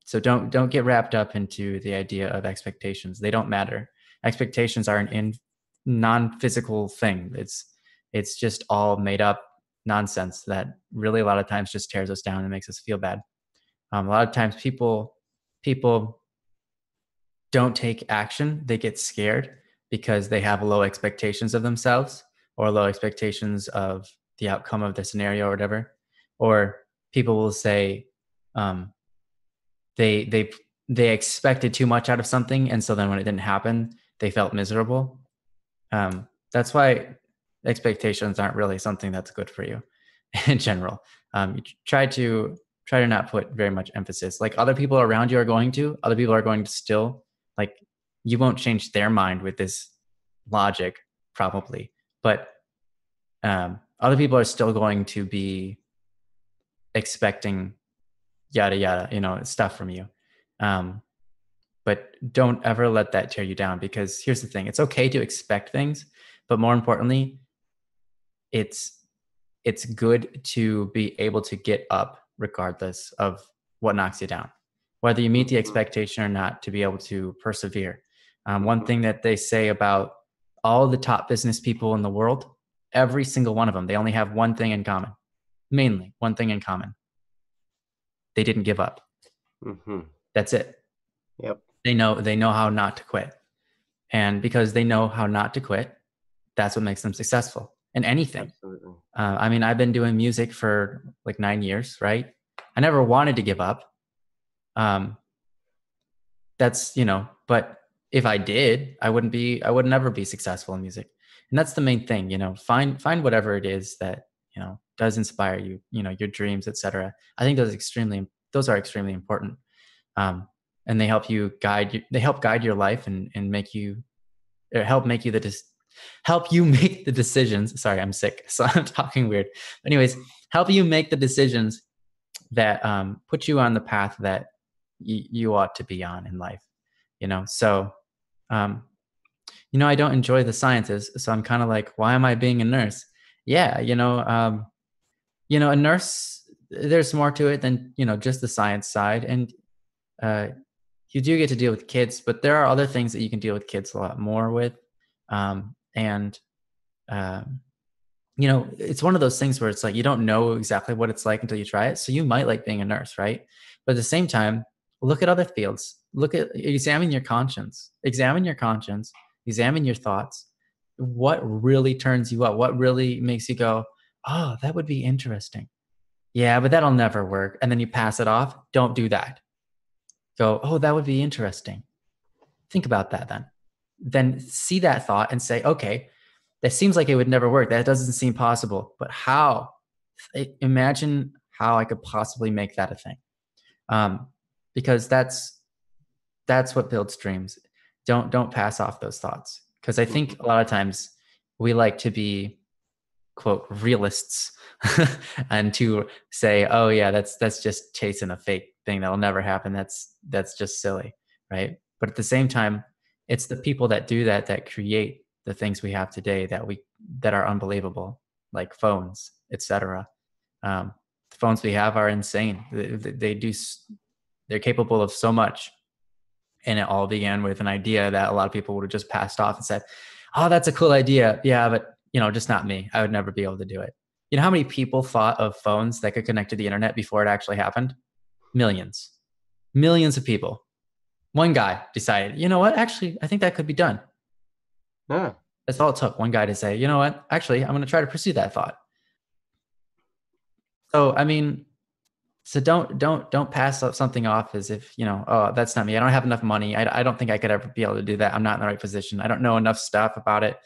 So don't get wrapped up into the idea of expectations. They don't matter. Expectations are an non-physical thing. It's just all made up nonsense that really a lot of times just tears us down and makes us feel bad. A lot of times people don't take action. They get scared because they have low expectations of themselves or low expectations of the outcome of the scenario or whatever. Or people will say they they they expected too much out of something, and so then when it didn't happen, they felt miserable. That's why expectations aren't really something that's good for you in general. You try to not put very much emphasis. Like other people around you are going to, other people are going to still, like, you won't change their mind with this logic probably, but other people are still going to be expecting yada yada, stuff from you. But don't ever let that tear you down, because here's the thing: it's okay to expect things, but more importantly, it's good to be able to get up regardless of what knocks you down, whether you meet the expectation or not, to be able to persevere. One thing that they say about all the top business people in the world, every single one of them, they only have one thing in common, mainly one thing in common: they didn't give up. That's it. Yep. They know how not to quit. And because they know how not to quit, that's what makes them successful in anything. Absolutely. I mean, I've been doing music for like 9 years, right? I never wanted to give up. That's, but if I did, I would never be successful in music. And that's the main thing, find whatever it is that, does inspire you, your dreams, etc. I think those are extremely important. And they help guide your life and help you make the decisions. Sorry, I'm sick, so I'm talking weird. Anyways, help you make the decisions that put you on the path that you ought to be on in life. So I don't enjoy the sciences, so I'm kind of like, why am I being a nurse? Yeah, a nurse, there's more to it than just the science side, and you do get to deal with kids, but there are other things that you can deal with kids a lot more with. It's one of those things where it's like, you don't know exactly what it's like until you try it. So you might like being a nurse, right? But at the same time, look at other fields. Examine your conscience, examine your thoughts. What really turns you up? What really makes you go, oh, that would be interesting. Yeah, but that'll never work. And then you pass it off. Don't do that. Go, oh, that would be interesting. Think about that then. Then see that thought and say, okay, that seems like it would never work. That doesn't seem possible. But how? Imagine how I could possibly make that a thing. Because that's what builds dreams. Don't pass off those thoughts. Because I think a lot of times we like to be, quote, realists and to say, oh yeah, that's just chasing a fake thing that'll never happen. That's just silly, right? But at the same time, it's the people that do that create the things we have today that are unbelievable, like phones, etc. The phones we have are insane. They're capable of so much, and it all began with an idea that a lot of people would have just passed off and said, "Oh, that's a cool idea." Yeah, but just not me. I would never be able to do it. You know how many people thought of phones that could connect to the internet before it actually happened? Millions of people. One guy decided, you know what? Actually, I think that could be done. Yeah. That's all it took. One guy to say, you know what? Actually, I'm going to try to pursue that thought. So, I mean, don't pass something off as if, oh, that's not me. I don't have enough money. I don't think I could ever be able to do that. I'm not in the right position. I don't know enough stuff about it.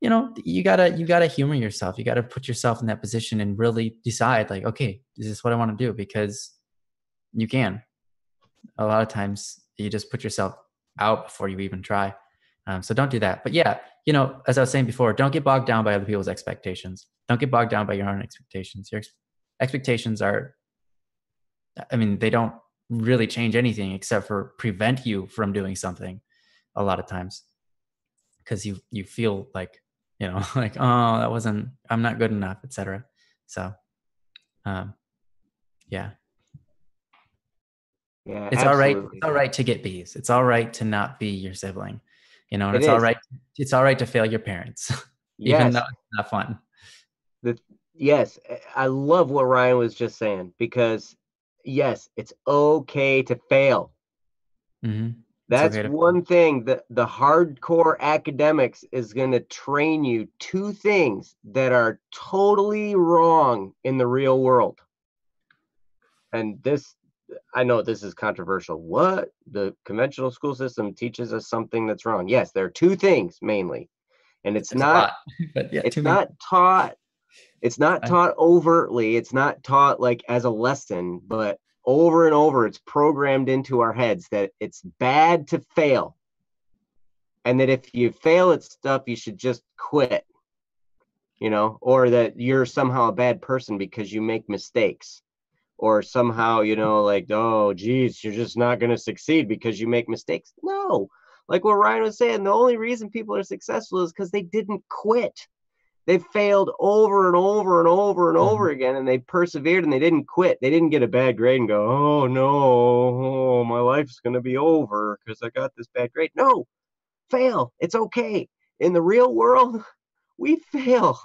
You gotta humor yourself. You gotta put yourself in that position and really decide, like, okay, is this what I want to do? Because you can. A lot of times you just put yourself out before you even try. So don't do that. But yeah, as I was saying before, don't get bogged down by other people's expectations. Don't get bogged down by your own expectations. Your expectations they don't really change anything except for prevent you from doing something a lot of times, because you feel like, like, oh, I'm not good enough, etc. So, yeah. Yeah, It's absolutely. all right. It's all right to get B's. It's all right to not be your sibling, and it's all right. It's all right to fail your parents, even though it's not fun. Yes, I love what Ryan was just saying, because yes, it's okay to fail. Mm-hmm. It's That's okay to fail. one thing that the hardcore academics is going to train you two things that are totally wrong in the real world. And this, I know this is controversial. What? The conventional school system teaches us something that's wrong. Yes, there are two things mainly. And There's a lot, but yeah, too it's many. not taught it's not I, taught overtly. It's not taught like as a lesson, but over and over it's programmed into our heads that it's bad to fail. And that if you fail at stuff, you should just quit, or that you're somehow a bad person because you make mistakes, or somehow, like, oh, geez, you're just not going to succeed because you make mistakes. No, like what Ryan was saying, the only reason people are successful is because they didn't quit. They failed over and over and over and Mhm. over again, and they persevered and they didn't quit. They didn't get a bad grade and go, oh no, oh, my life's going to be over because I got this bad grade. No, fail. It's okay. In the real world, we fail.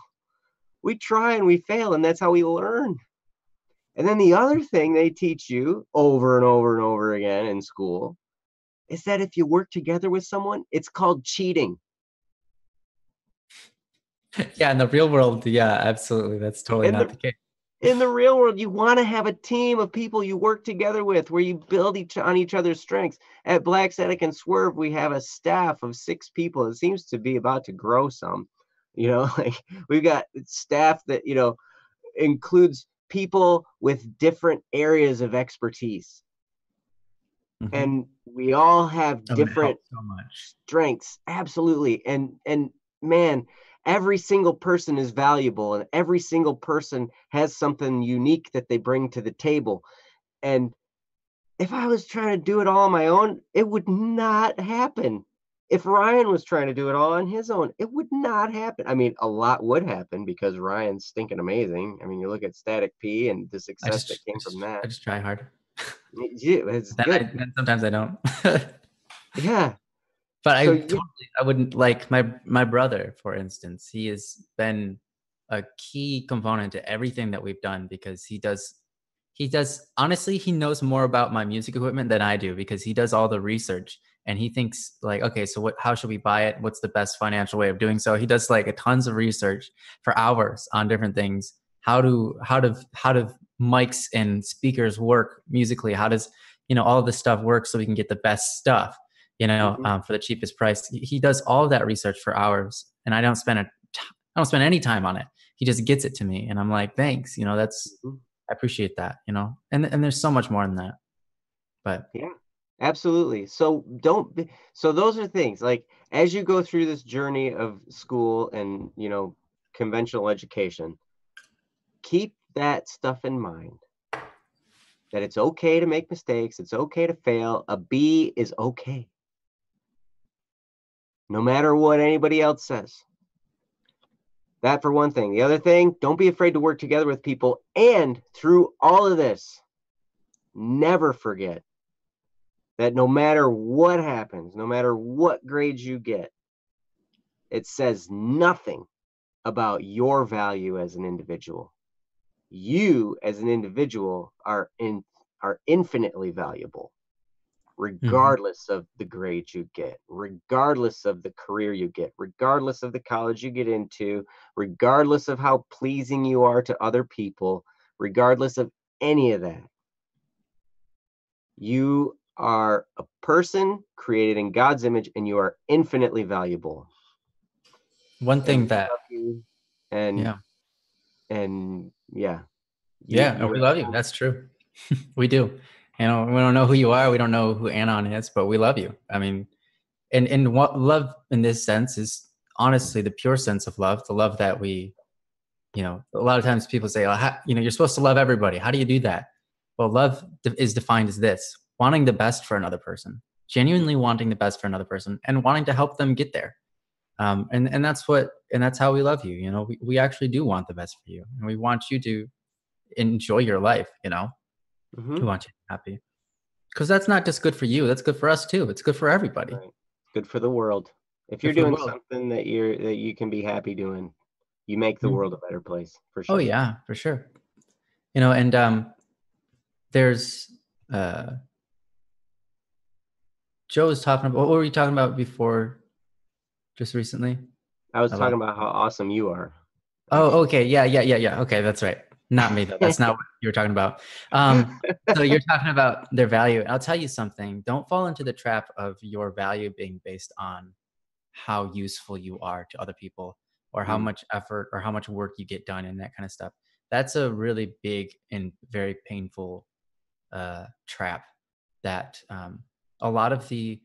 We try and we fail, and that's how we learn. And then the other thing they teach you over and over and over again in school is that if you work together with someone, it's called cheating. Yeah, in the real world, yeah, absolutely. That's totally In not the the case. in the real world, you want to have a team of people you work together with where you build on each other's strengths. At Black Static and Swerve, we have a staff of 6 people. It seems to be about to grow some. Like we've got staff that, includes people with different areas of expertise. Hmm. And we all have Oh, and it different helps so much. strengths. Absolutely. And man, every single person is valuable and every single person has something unique that they bring to the table. And if I was trying to do it all on my own, it would not happen. If Ryan was trying to do it all on his own, it would not happen. I mean, a lot would happen because Ryan's stinking amazing. I mean, you look at Static P and the I success that just, I came from just, that. I just try hard. Yeah, it's good. Then sometimes I don't. Yeah. But So yeah. I wouldn't like my brother, for instance. He has been a key component to everything that we've done because he does honestly, he knows more about my music equipment than I do because he does all the research and he thinks like, okay, so how should we buy it? What's the best financial way of doing so? He does like a tons of research for hours on different things. How do mics and speakers work musically? How does, all of this stuff work so we can get the best stuff? Mhm, For the cheapest price. He does all of that research for hours, and I don't spend any time on it. He just gets it to me, and I'm like, thanks. mhm. I appreciate that. And there's so much more than that. But Yeah, absolutely. So don't be, so those are things like as you go through this journey of school and, conventional education, keep that stuff in mind that it's okay to make mistakes, it's okay to fail. A B is okay, no matter what anybody else says. That for one thing. The other thing, don't be afraid to work together with people. And through all of this, never forget that no matter what happens, no matter what grades you get, it says nothing about your value as an individual. You as an individual are infinitely valuable, mhm. regardless of the grades you get, regardless of the career you get, regardless of the college you get into, regardless of how pleasing you are to other people, regardless of any of that. You are a person created in God's image and you are infinitely valuable. One And thing we that love you. And yeah, yeah, yeah, you we have love you. That's true. We do. We don't know who you are. We don't know who Anon is, but we love you. I mean, and what love in this sense is honestly the pure sense of love, the love that a lot of times people say, oh, you're supposed to love everybody. How do you do that? Well, love is defined as this: wanting the best for another person, genuinely wanting the best for another person, and wanting to help them get there. And that's how we love you. We actually do want the best for you, and we want you to enjoy your life. We hmm want you to be happy because that's not just good for you. That's good for us too. It's good for everybody. right. Good for the world. If you're Good for the doing world. something that you can be happy doing, you make the world Mhm. a better place for Oh sure. yeah, for sure. And there's uh Joe was talking about, what were you talking about before, just recently? I was About, talking about how awesome you are. oh, okay. Yeah. Okay, that's right. Not me, though. That's not what you were talking about. So you're talking about their value. I'll tell you something. Don't fall into the trap of your value being based on how useful you are to other people, or how much effort or how much work you get done and that kind of stuff. That's a really big and very painful trap that a lot of the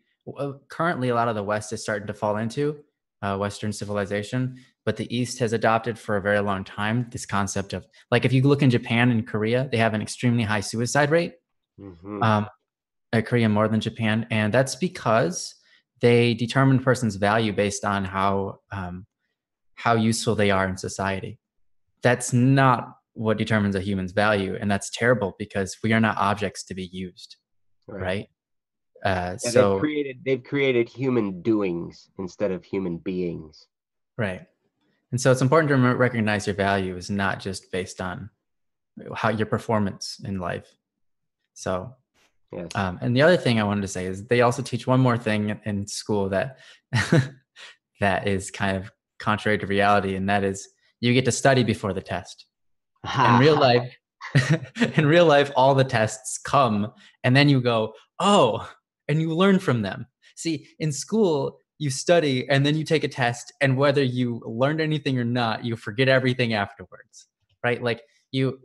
currently a lot of the West is starting to fall into, Western civilization, but the East has adopted for a very long time this concept of, like, if you look in Japan and Korea, they have an extremely high suicide rate. Um, Korea more than Japan, and that's because they determine a person's value based on how useful they are in society. That's not what determines a human's value, and that's terrible because we are not objects to be used, right? Yeah, So they've created human doings instead of human beings. right, and so it's important to recognize your value is not just based on how your performance in life. So, yes. And the other thing I wanted to say is they also teach one more thing in school that that is kind of contrary to reality, and that is you get to study before the test. In real life, in real life, all the tests come, and then you go, oh, and you learn from them. See, in school, you study and then you take a test, and whether you learned anything or not, you forget everything afterwards, right? Like you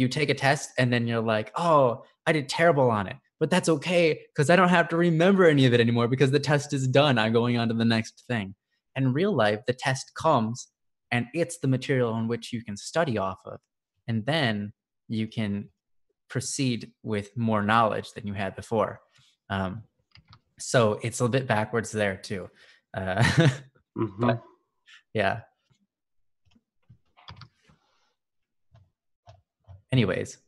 take a test and then you're like, oh, I did terrible on it, but that's okay because I don't have to remember any of it anymore because the test is done. I'm going on to the next thing. In real life, the test comes and it's the material on which you can study off of, and then you can proceed with more knowledge than you had before. So it's a bit backwards there too. But yeah. Anyways.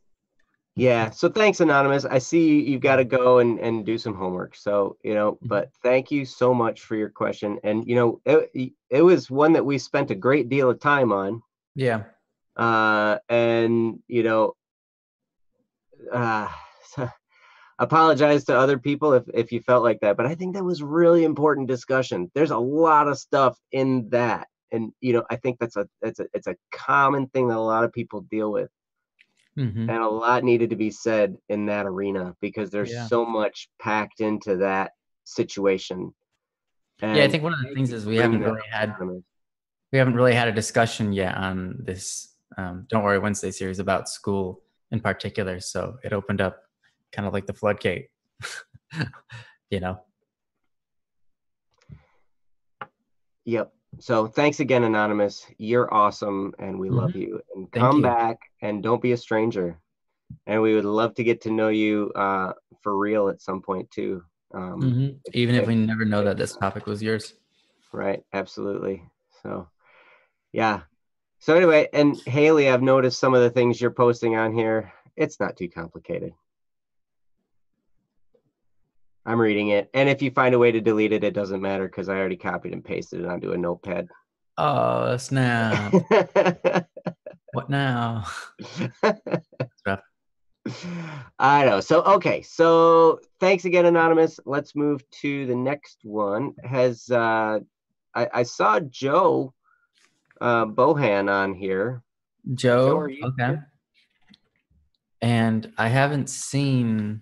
Yeah. So thanks, Anonymous. I see you've got to go and do some homework. So, but thank you so much for your question. And, it was one that we spent a great deal of time on. Yeah. And, apologize to other people if you felt like that, but I think that was really important discussion. There's a lot of stuff in that. And, I think it's a common thing that a lot of people deal with. And a lot needed to be said in that arena because there's so much packed into that situation. And yeah, I think one of the things is we haven't really had a discussion yet on this Don't Worry Wednesday series about school in particular. So it opened up kind of like the floodgate, Yep. So thanks again, Anonymous. You're awesome and we love you. And come back and don't be a stranger. And we would love to get to know you for real at some point too. Even if we never know that this topic was yours. Right. Absolutely. So, yeah. So anyway, and Haley, I've noticed some of the things you're posting on here. It's not too complicated. I'm reading it. And if you find a way to delete it, it doesn't matter because I already copied and pasted it onto a notepad. Oh, snap. What now? I know. So, okay. So thanks again, Anonymous. Let's move to the next one. I saw Joe Bohan on here. Joe, okay. Here? And I haven't seen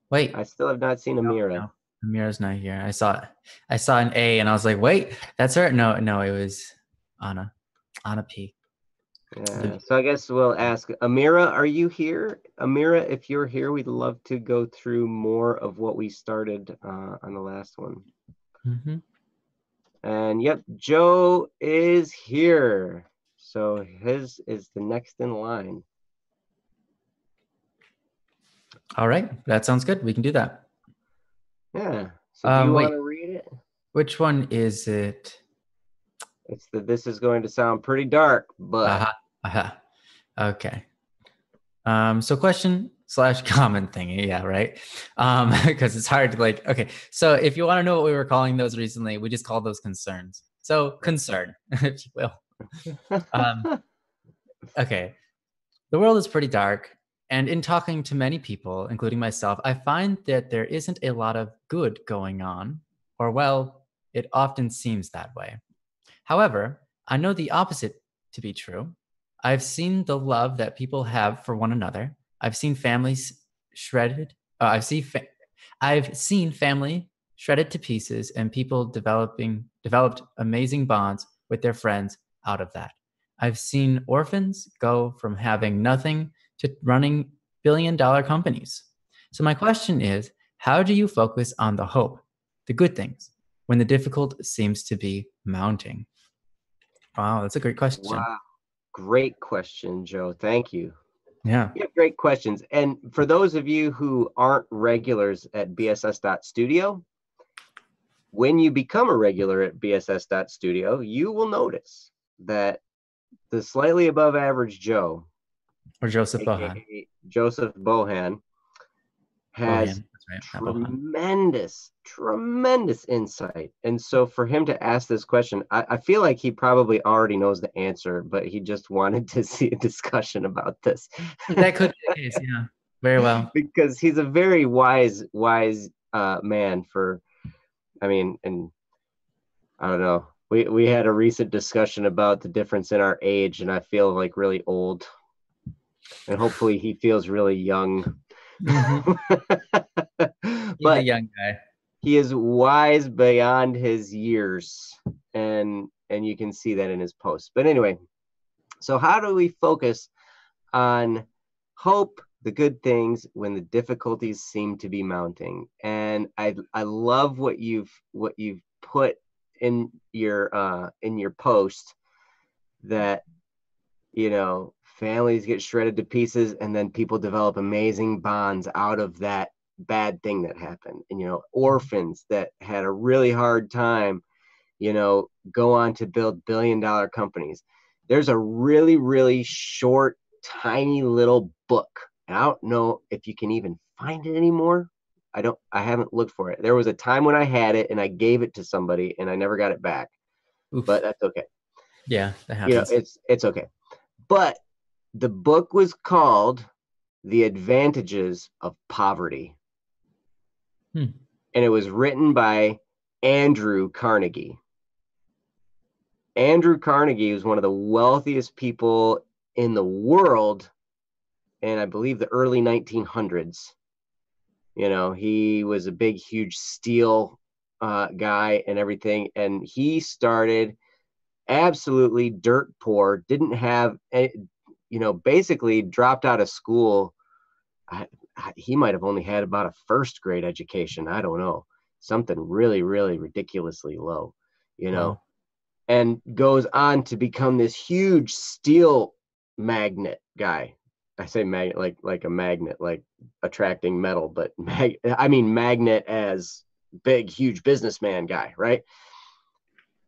wait. I still have not seen Amira. No, Amira's not here. I saw an A and I was like, wait, that's her. No, it was Anna P. Yeah, so I guess we'll ask Amira, are you here? Amira, if you're here, we'd love to go through more of what we started on the last one. And yep, Joe is here. So his is the next in line. All right, that sounds good. We can do that. Yeah. So do you want to read it? Which one is it? It's this is going to sound pretty dark, but okay. So question/comment thingy, yeah, right? Because it's hard to okay. So if you want to know what we were calling those recently, we just call those concerns. So concern, if you will. Okay. The world is pretty dark. And in talking to many people, including myself, I find that there isn't a lot of good going on, or well, it often seems that way. However, I know the opposite to be true. I've seen the love that people have for one another. I've seen families shredded. I've seen family shredded to pieces, and people developed amazing bonds with their friends out of that. I've seen orphans go from having nothing to running billion-dollar companies. So my question is, how do you focus on the hope, the good things, when the difficult seems to be mounting? Wow, that's a great question. Wow. Great question, Joe. Thank you. Yeah. You have great questions. And for those of you who aren't regulars at BSS.studio, when you become a regular at BSS.studio, you will notice that the slightly above average Joe, Or Joseph Bohan. aka Joseph Bohan, has That's right. Not Bohan. tremendous insight. And so for him to ask this question, I feel like he probably already knows the answer, but he just wanted to see a discussion about this. That could be the case, yeah. Very well. Because he's a very wise man for, I mean, and I don't know. We had a recent discussion about the difference in our age, and I feel like really old. And hopefully he feels really young. He's a But young guy. he is wise beyond his years, and you can see that in his posts. But anyway, so how do we focus on hope, the good things, when the difficulties seem to be mounting? And I love what you've put in your post, that families get shredded to pieces, and then people develop amazing bonds out of that bad thing that happened. And orphans that had a really hard time go on to build billion-dollar companies. There's a really, really short, tiny little book, and I don't know if you can even find it anymore. I haven't looked for it. There was a time when I had it and I gave it to somebody and I never got it back. Oof. But that's okay. Yeah, that happens. It's okay. But the book was called The Advantages of Poverty. And it was written by Andrew Carnegie. Andrew Carnegie was one of the wealthiest people in the world in, I believe, the early 1900s. He was a big, huge steel guy and everything. And he started absolutely dirt poor, didn't have, basically dropped out of school. He might have only had about a first grade education. I don't know. Something really, really ridiculously low, Wow. And goes on to become this huge steel magnet guy. I say magnet like a magnet, like attracting metal, but I mean magnet as big, huge businessman guy, right?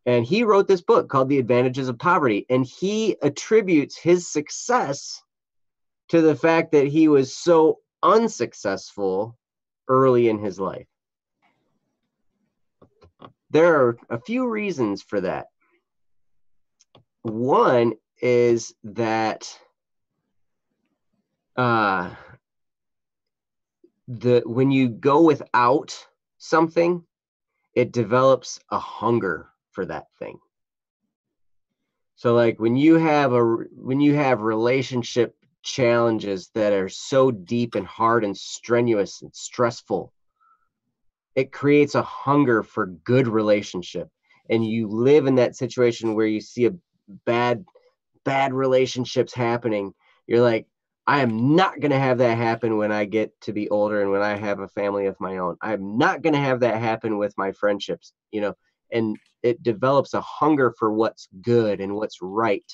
And he wrote this book called The Advantages of Poverty, and he attributes his success to the fact that he was so unsuccessful early in his life. There are a few reasons for that. One is that when you go without something, it develops a hunger for that thing. So like when you have relationship challenges that are so deep and hard and strenuous and stressful, it creates a hunger for good relationship. And you live in that situation where you see a bad relationships happening. You're like, I am not going to have that happen when I get to be older and when I have a family of my own. I'm not going to have that happen with my friendships, and it develops a hunger for what's good and what's right.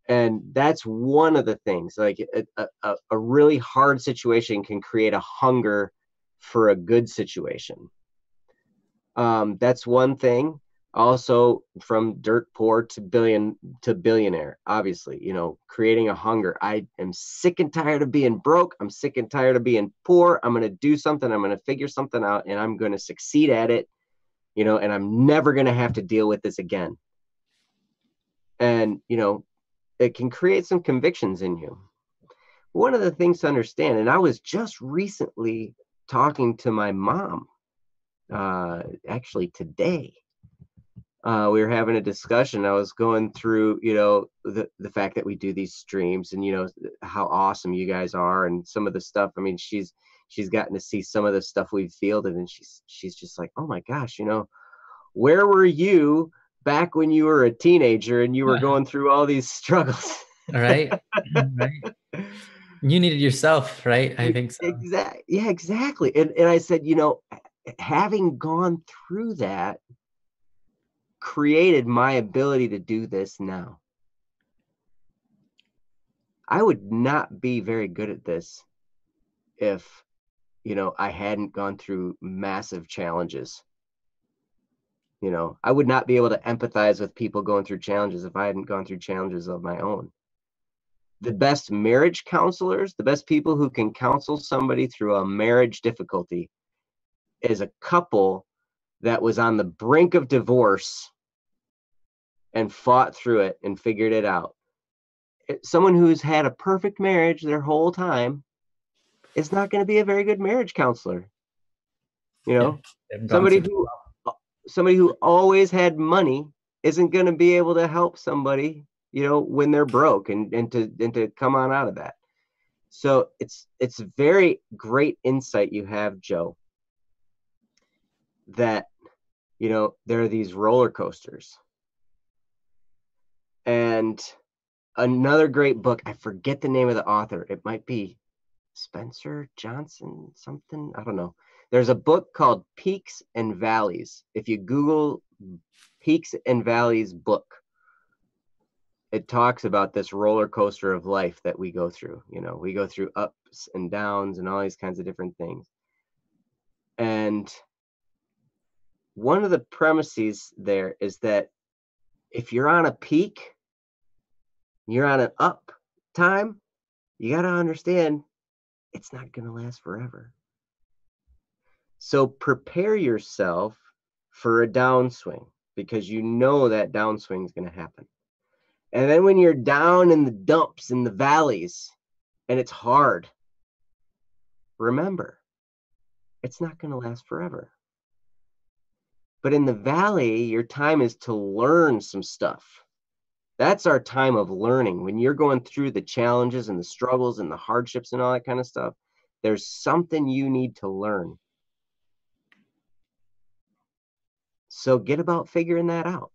And that's one of the things. Like a really hard situation can create a hunger for a good situation. That's one thing. Also, from dirt poor to billionaire, obviously, creating a hunger. I am sick and tired of being broke. I'm sick and tired of being poor. I'm going to do something. I'm going to figure something out, and I'm going to succeed at it, and I'm never going to have to deal with this again. And, it can create some convictions in you. one of the things to understand, and I was just recently talking to my mom, actually today. We were having a discussion. I was going through, the fact that we do these streams, and how awesome you guys are, and some of the stuff. I mean, she's gotten to see some of the stuff we've fielded, and she's just like, oh my gosh, where were you back when you were a teenager and you were going through all these struggles? All right. Right. You needed yourself, right? I think so. Exactly. Yeah, exactly. And I said, having gone through that created my ability to do this now. I would not be very good at this if, I hadn't gone through massive challenges. I would not be able to empathize with people going through challenges if I hadn't gone through challenges of my own. The best marriage counselors, the best people who can counsel somebody through a marriage difficulty, is a couple that was on the brink of divorce and fought through it and figured it out. Someone who's had a perfect marriage their whole time is not going to be a very good marriage counselor. Somebody who always had money isn't going to be able to help somebody, when they're broke and to come on out of that. So it's very great insight you have, Joe, that, there are these roller coasters. And another great book, I forget the name of the author. It might be Spencer Johnson, something. I don't know. There's a book called Peaks and Valleys. If you Google Peaks and Valleys book, it talks about this roller coaster of life that we go through. We go through ups and downs and all these kinds of different things. And one of the premises there is that if you're on a peak, you're on an up time, you got to understand it's not going to last forever. So prepare yourself for a downswing, because that downswing is going to happen. And then when you're down in the dumps, in the valleys, and it's hard, remember, it's not going to last forever. But in the valley, your time is to learn some stuff. That's our time of learning. When you're going through the challenges and the struggles and the hardships and all that kind of stuff, there's something you need to learn. So get about figuring that out.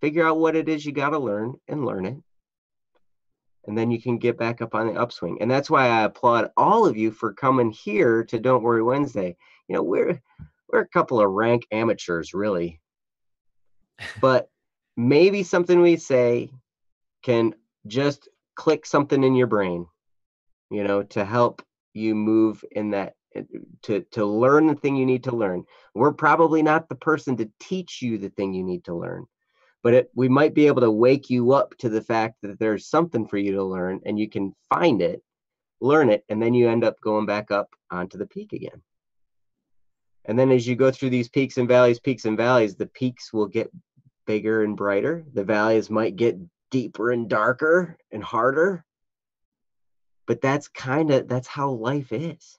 Figure out what it is you got to learn and learn it. And then you can get back up on the upswing. And that's why I applaud all of you for coming here to Don't Worry Wednesday. We're a couple of rank amateurs, really. But maybe something we say can just click something in your brain, to help you move in that, to learn the thing you need to learn. We're probably not the person to teach you the thing you need to learn, but we might be able to wake you up to the fact that there's something for you to learn, and you can find it, learn it, and then you end up going back up onto the peak again. And then as you go through these peaks and valleys, the peaks will get bigger and brighter. The valleys might get deeper and darker and harder. But that's how life is.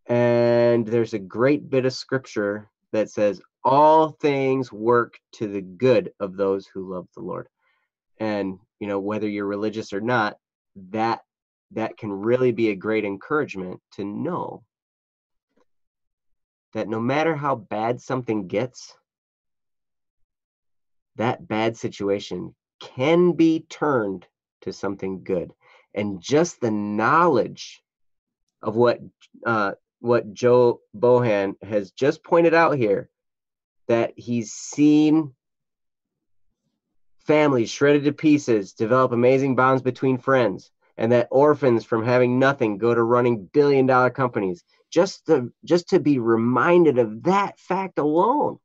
And there's a great bit of scripture that says all things work to the good of those who love the Lord. And, whether you're religious or not, that can really be a great encouragement to know that no matter how bad something gets, that bad situation can be turned to something good. And just the knowledge of what Joe Bohan has just pointed out here, that he's seen families shredded to pieces develop amazing bonds between friends, and that orphans from having nothing go to running billion-dollar companies. Just to be reminded of that fact alone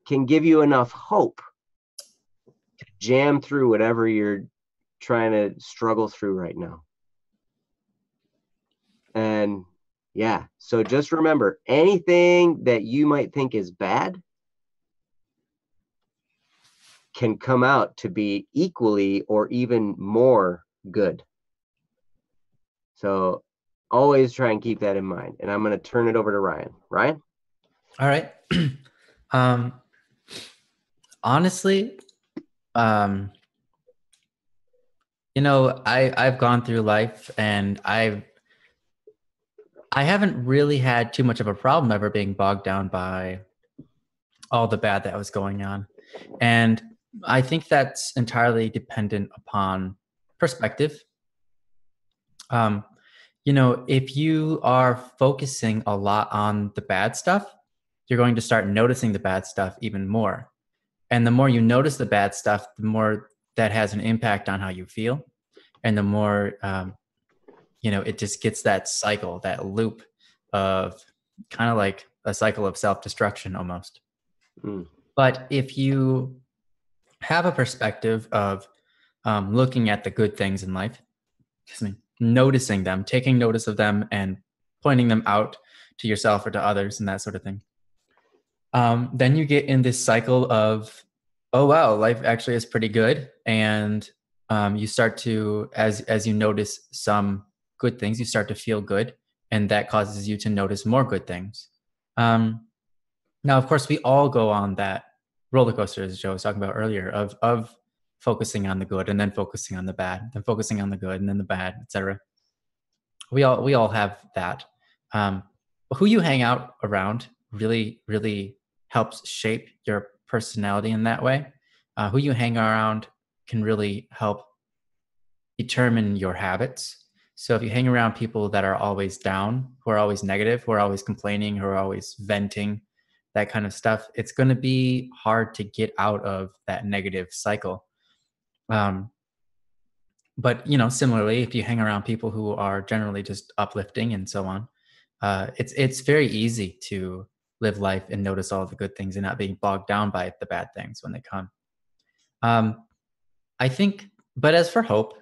can give you enough hope to jam through whatever you're trying to struggle through right now. And yeah, so just remember, anything that you might think is bad can come out to be equally or even more good. So always try and keep that in mind. And I'm going to turn it over to Ryan. Ryan? All right. um, honestly, um, I've gone through life and I haven't really had too much of a problem ever being bogged down by all the bad that was going on. And I think that's entirely dependent upon perspective. If you are focusing a lot on the bad stuff, you're going to start noticing the bad stuff even more. And the more you notice the bad stuff, the more that has an impact on how you feel. And the more, it just gets that cycle, that loop of kind of like a cycle of self-destruction almost. But if you have a perspective of looking at the good things in life, noticing them, taking notice of them, and pointing them out to yourself or to others and that sort of thing, then you get in this cycle of, oh wow, life actually is pretty good. And you start to, as you notice some good things, you start to feel good, and that causes you to notice more good things. Now, of course, we all go on that roller coaster, as Joe was talking about earlier, of focusing on the good and then focusing on the bad, then focusing on the good and then the bad, etc. We all have that. Who you hang out around really, really helps shape your personality in that way. Who you hang around can really help determine your habits. So if you hang around people that are always down, who are always negative, who are always complaining, who are always venting, that kind of stuff, it's going to be hard to get out of that negative cycle. But similarly, if you hang around people who are generally just uplifting and so on, it's very easy to live life and notice all the good things and not being bogged down by the bad things when they come. I think, but as for hope,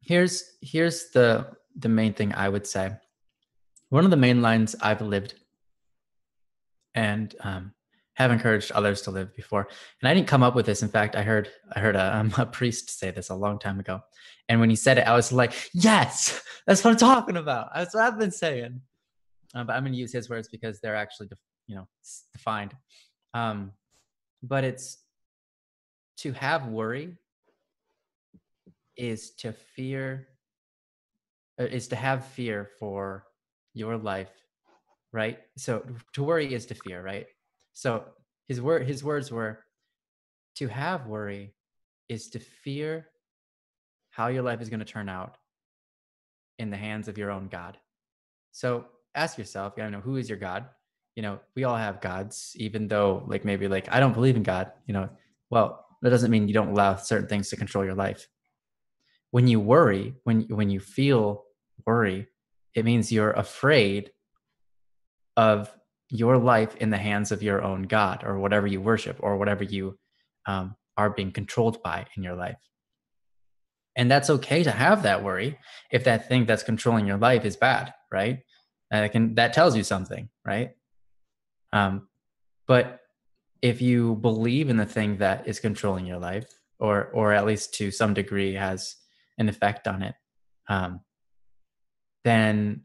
here's the main thing I would say. One of the main lines I've lived and have encouraged others to live before, and I didn't come up with this. In fact, I heard a priest say this a long time ago, and when he said it, I was like, "Yes, that's what I'm talking about. That's what I've been saying." But I'm going to use his words because they're actually, defined. But it's to have worry is to have fear for your life, right? So to worry is to fear, right? So his words were, to have worry is to fear how your life is going to turn out in the hands of your own God. So ask yourself, who is your God? We all have gods, even though maybe I don't believe in God, well, that doesn't mean you don't allow certain things to control your life. When you worry, when you feel worry, it means you're afraid of your life in the hands of your own God or whatever you worship or whatever you are being controlled by in your life. And that's okay to have that worry if that thing that's controlling your life is bad, right? That tells you something, right? But if you believe in the thing that is controlling your life, or at least to some degree has an effect on it, then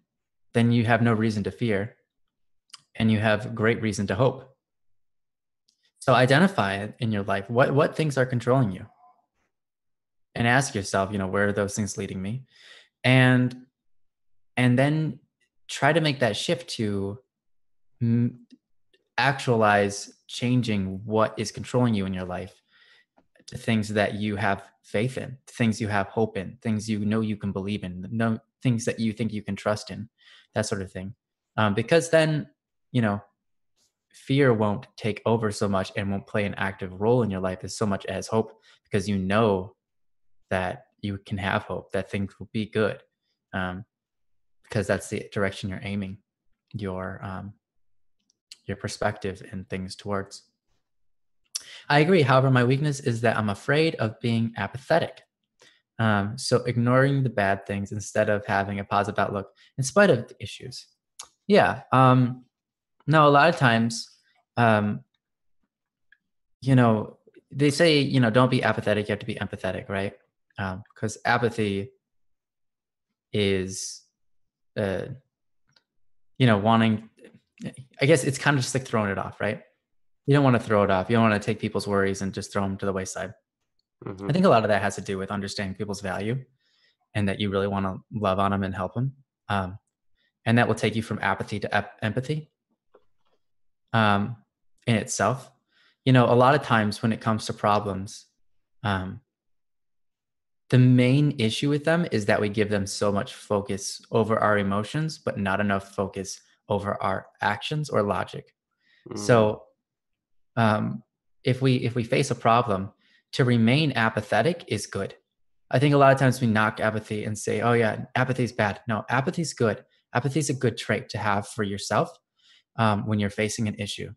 you have no reason to fear, and you have great reason to hope. So identify it in your life. What things are controlling you? And ask yourself, where are those things leading me? And then try to make that shift to actualize changing what is controlling you in your life to things that you have faith in, things you have hope in, things you can believe in, things that you think you can trust in, that sort of thing. Because then, fear won't take over so much and won't play an active role in your life as so much as hope, because you know that you can have hope, that things will be good, because that's the direction you're aiming your perspective and things towards. I agree. However, my weakness is that I'm afraid of being apathetic. So ignoring the bad things instead of having a positive outlook in spite of the issues. Yeah. No, a lot of times, they say, you know, don't be apathetic, you have to be empathetic, right? Because apathy is, uh, you know, wanting, I guess it's kind of just like throwing it off, right? You don't want to throw it off. You don't want to take people's worries and just throw them to the wayside. I Mm-hmm. think a lot of that has to do with understanding people's value and that you really want to love on them and help them. And that will take you from apathy to empathy um, in itself. You know, a lot of times when it comes to problems, um, the main issue with them is that we give them so much focus over our emotions, but not enough focus over our actions or logic. Mm. So if we face a problem, to remain apathetic is good. I think a lot of times we knock apathy and say, "Oh yeah, apathy is bad." No, apathy is good. Apathy is a good trait to have for yourself when you're facing an issue.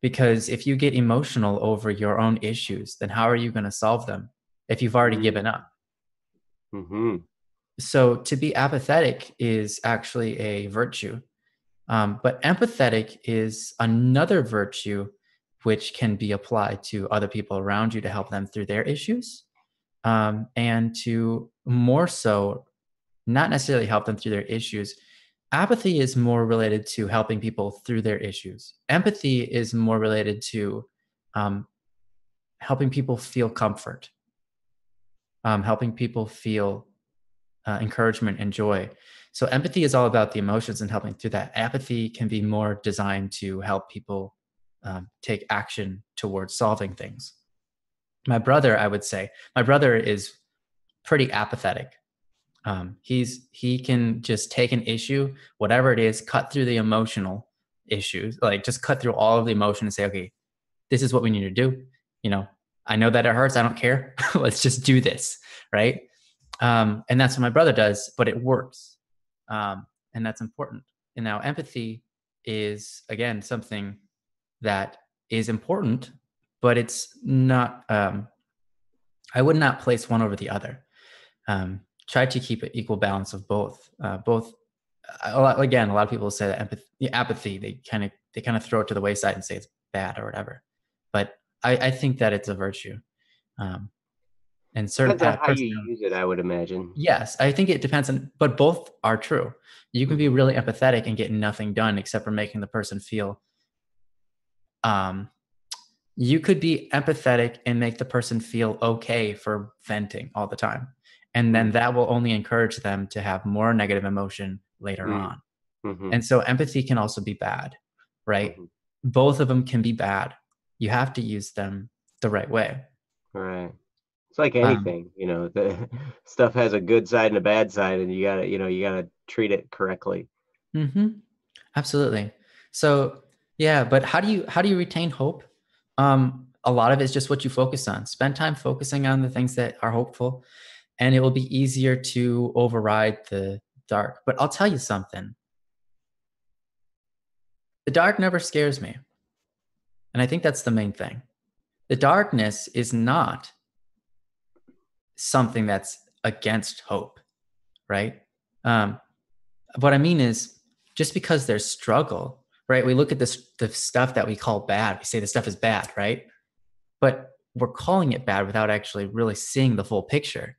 Because if you get emotional over your own issues, then how are you going to solve them if you've already given up? Mm-hmm. So to be apathetic is actually a virtue. But empathetic is another virtue which can be applied to other people around you to help them through their issues. And to more so, not necessarily help them through their issues. Apathy is more related to helping people through their issues. Empathy is more related to um, helping people feel comfort, helping people feel encouragement and joy. So empathy is all about the emotions and helping through that. Apathy can be more designed to help people take action towards solving things. My brother, I would say, my brother is pretty apathetic. He can just take an issue, whatever it is, cut through the emotional issues, like just cut through all of the emotion and say, okay, this is what we need to do. You know, I know that it hurts. I don't care. Let's just do this, right? And that's what my brother does, but it works, and that's important. And now empathy is again something that is important, but it's not. I would not place one over the other. Try to keep an equal balance of both. Both. Again, a lot of people say that apathy, they kind of throw it to the wayside and say it's bad or whatever. But I think that it's a virtue. Um, and certain Depends on how you personalities. use it, I would imagine. Yes, I think it depends on, but both are true. You can be Mm-hmm. really empathetic and get nothing done except for making the person feel. Um, you could be empathetic and make the person feel okay for venting all the time, and then that will only encourage them to have more negative emotion later Mm-hmm. on. Mm-hmm. And so empathy can also be bad, right? Mm-hmm. Both of them can be bad. You have to use them the right way. Right. It's like Um, anything, the stuff has a good side and a bad side, and you gotta treat it correctly. mhm. Absolutely. So yeah, but how do you retain hope? A lot of it's just what you focus on. Spend time focusing on the things that are hopeful, and it will be easier to override the dark. But I'll tell you something. The dark never scares me. And I think that's the main thing. The darkness is not something that's against hope, right? Um, what I mean is just because there's struggle, right? We look at the stuff that we call bad. We say the stuff is bad, right? But we're calling it bad without actually really seeing the full picture.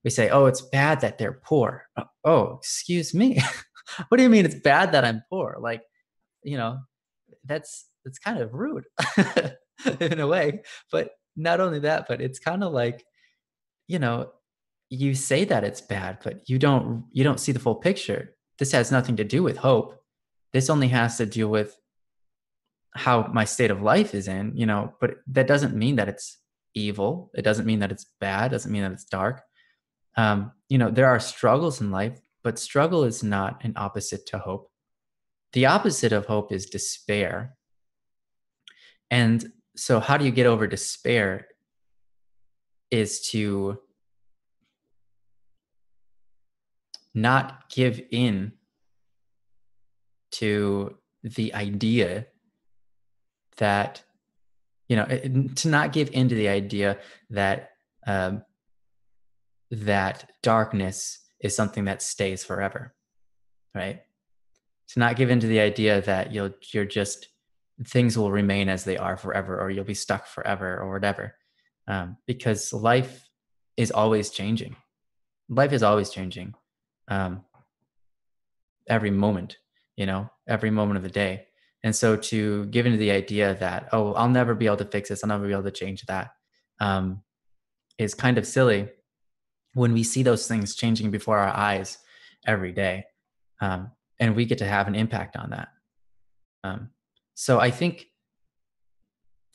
We say, oh, it's bad that they're poor. Oh, excuse me. What do you mean it's bad that I'm poor? Like, you know, that's kind of rude in a way. But not only that, but it's kind of like, you know, you say that it's bad, but you don't see the full picture. This has nothing to do with hope. This only has to do with how my state of life is in, but that doesn't mean that it's evil. It doesn't mean that it's bad. It doesn't mean that it's dark. There are struggles in life, but struggle is not an opposite to hope. The opposite of hope is despair. And so how do you get over despair is to not give in to the idea that, to not give in to the idea that um, that darkness is something that stays forever, right? To not give in to the idea that you're just things will remain as they are forever, or you'll be stuck forever, or whatever. because life is always changing. Life is always changing. Every moment, every moment of the day. And so to give into the idea that, oh, I'll never be able to fix this, I'll never be able to change that, is kind of silly when we see those things changing before our eyes every day. And we get to have an impact on that. So I think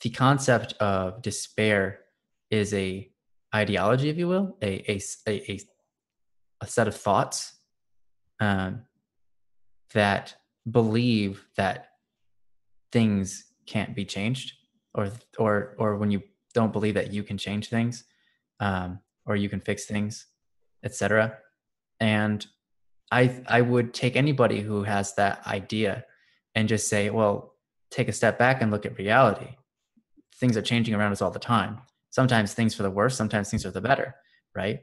the concept of despair is a ideology, if you will, a set of thoughts that believe that things can't be changed, or when you don't believe that you can change things, or you can fix things, etc. And I would take anybody who has that idea and just say, well, take a step back and look at reality. Things are changing around us all the time. Sometimes things for the worse, sometimes things for the better, right?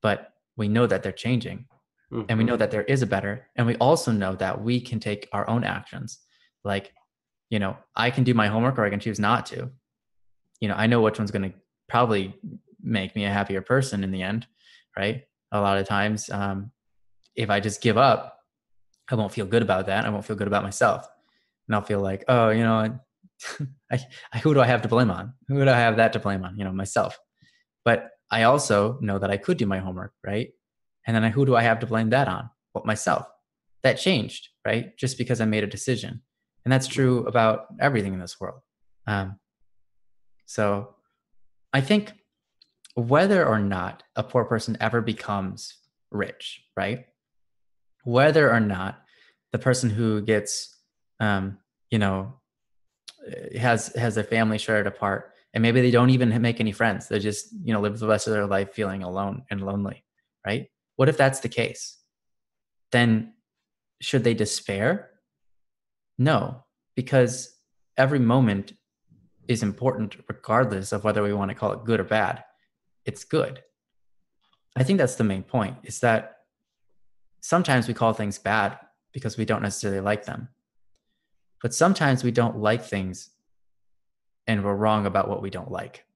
But we know that they're changing. Mm-hmm. And we know that there is a better. And we also know that we can take our own actions. Like, I can do my homework or I can choose not to. I know which one's going to probably make me a happier person in the end, right? A lot of times, if I just give up, I won't feel good about that. I won't feel good about myself. And I'll feel like, oh, who do I have to blame on? Who do I have that to blame on? Myself. But I also know that I could do my homework, right? And then who do I have to blame that on? Well, myself. That changed, right? Just because I made a decision. And that's true about everything in this world. So I think whether or not a poor person ever becomes rich, right? Whether or not the person who gets, has their family shredded apart, and maybe they don't even make any friends. They just, live the rest of their life feeling alone and lonely, right? What if that's the case? Then should they despair? No, because every moment is important regardless of whether we want to call it good or bad. It's good. I think that's the main point, is that sometimes we call things bad because we don't necessarily like them. But sometimes we don't like things and we're wrong about what we don't like.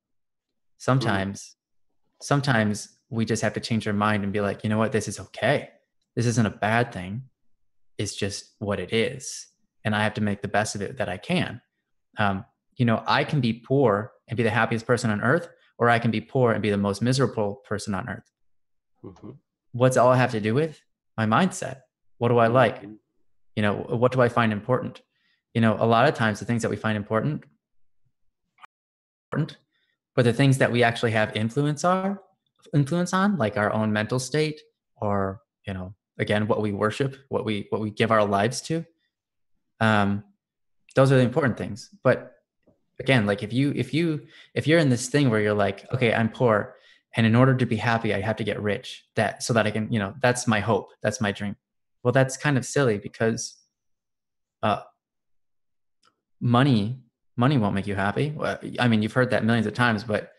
Sometimes we just have to change our mind and be like, you know what, this is okay. This isn't a bad thing. It's just what it is. And I have to make the best of it that I can. I can be poor and be the happiest person on earth, or I can be poor and be the most miserable person on earth. Mm-hmm. What's all I have to do with? My mindset. What do I like? What do I find important? A lot of times the things that we find important, but the things that we actually have influence on, like our own mental state, or, again, what we worship, what we give our lives to, those are the important things. But again, like if you're in this thing where you're like, okay, I'm poor, and in order to be happy, I have to get rich, so that I can, that's my hope, that's my dream. Well, that's kind of silly, because money won't make you happy. Well, I mean, you've heard that millions of times, but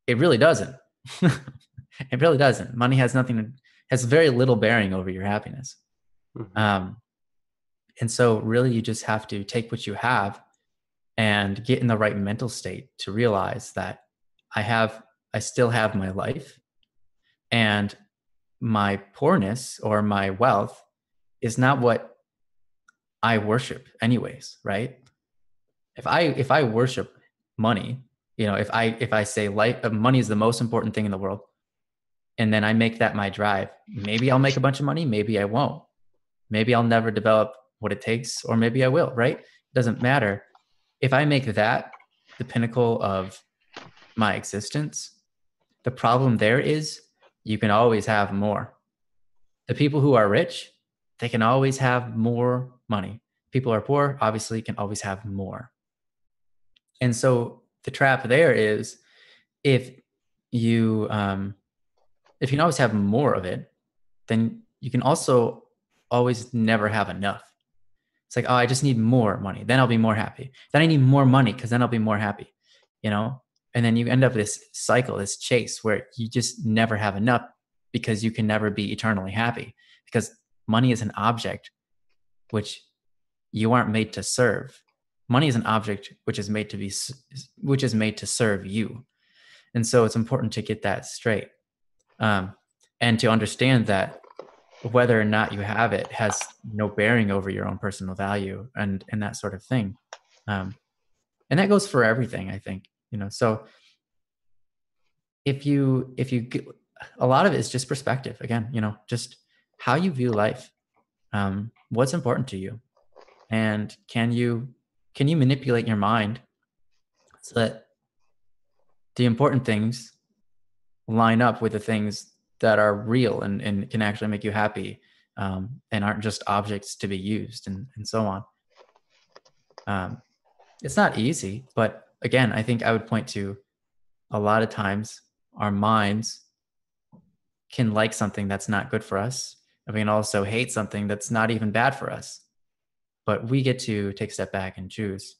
it really doesn't. It really doesn't. Money has very little bearing over your happiness. Mm-hmm. And so really you just have to take what you have and get in the right mental state to realize that I still have my life, and my poorness or my wealth is not what I worship anyways, right? If I worship money, if I say money is the most important thing in the world, and then I make that my drive, maybe I'll make a bunch of money, maybe I won't. Maybe I'll never develop what it takes, or maybe I will, right? It doesn't matter. If I make that the pinnacle of my existence, the problem there is you can always have more. The people who are rich, they can always have more money. People who are poor, obviously, can always have more. And so the trap there is, if you can always have more of it, then you can also always never have enough. It's like, oh, I just need more money, then I'll be more happy. Then I need more money because then I'll be more happy, And then you end up this cycle, this chase, where you just never have enough, because you can never be eternally happy, because money is an object which you aren't made to serve. Money is an object which is made to serve you. And so it's important to get that straight, and to understand that whether or not you have it has no bearing over your own personal value and that sort of thing. Um, and that goes for everything, I think. So if you get, a lot of it is just perspective again, just how you view life, what's important to you, and can you manipulate your mind so that the important things line up with the things that are real and can actually make you happy, and aren't just objects to be used, and so on. It's not easy, but again, I think I would point to a lot of times our minds can like something that's not good for us, and we can also hate something that's not even bad for us. But we get to take a step back and choose,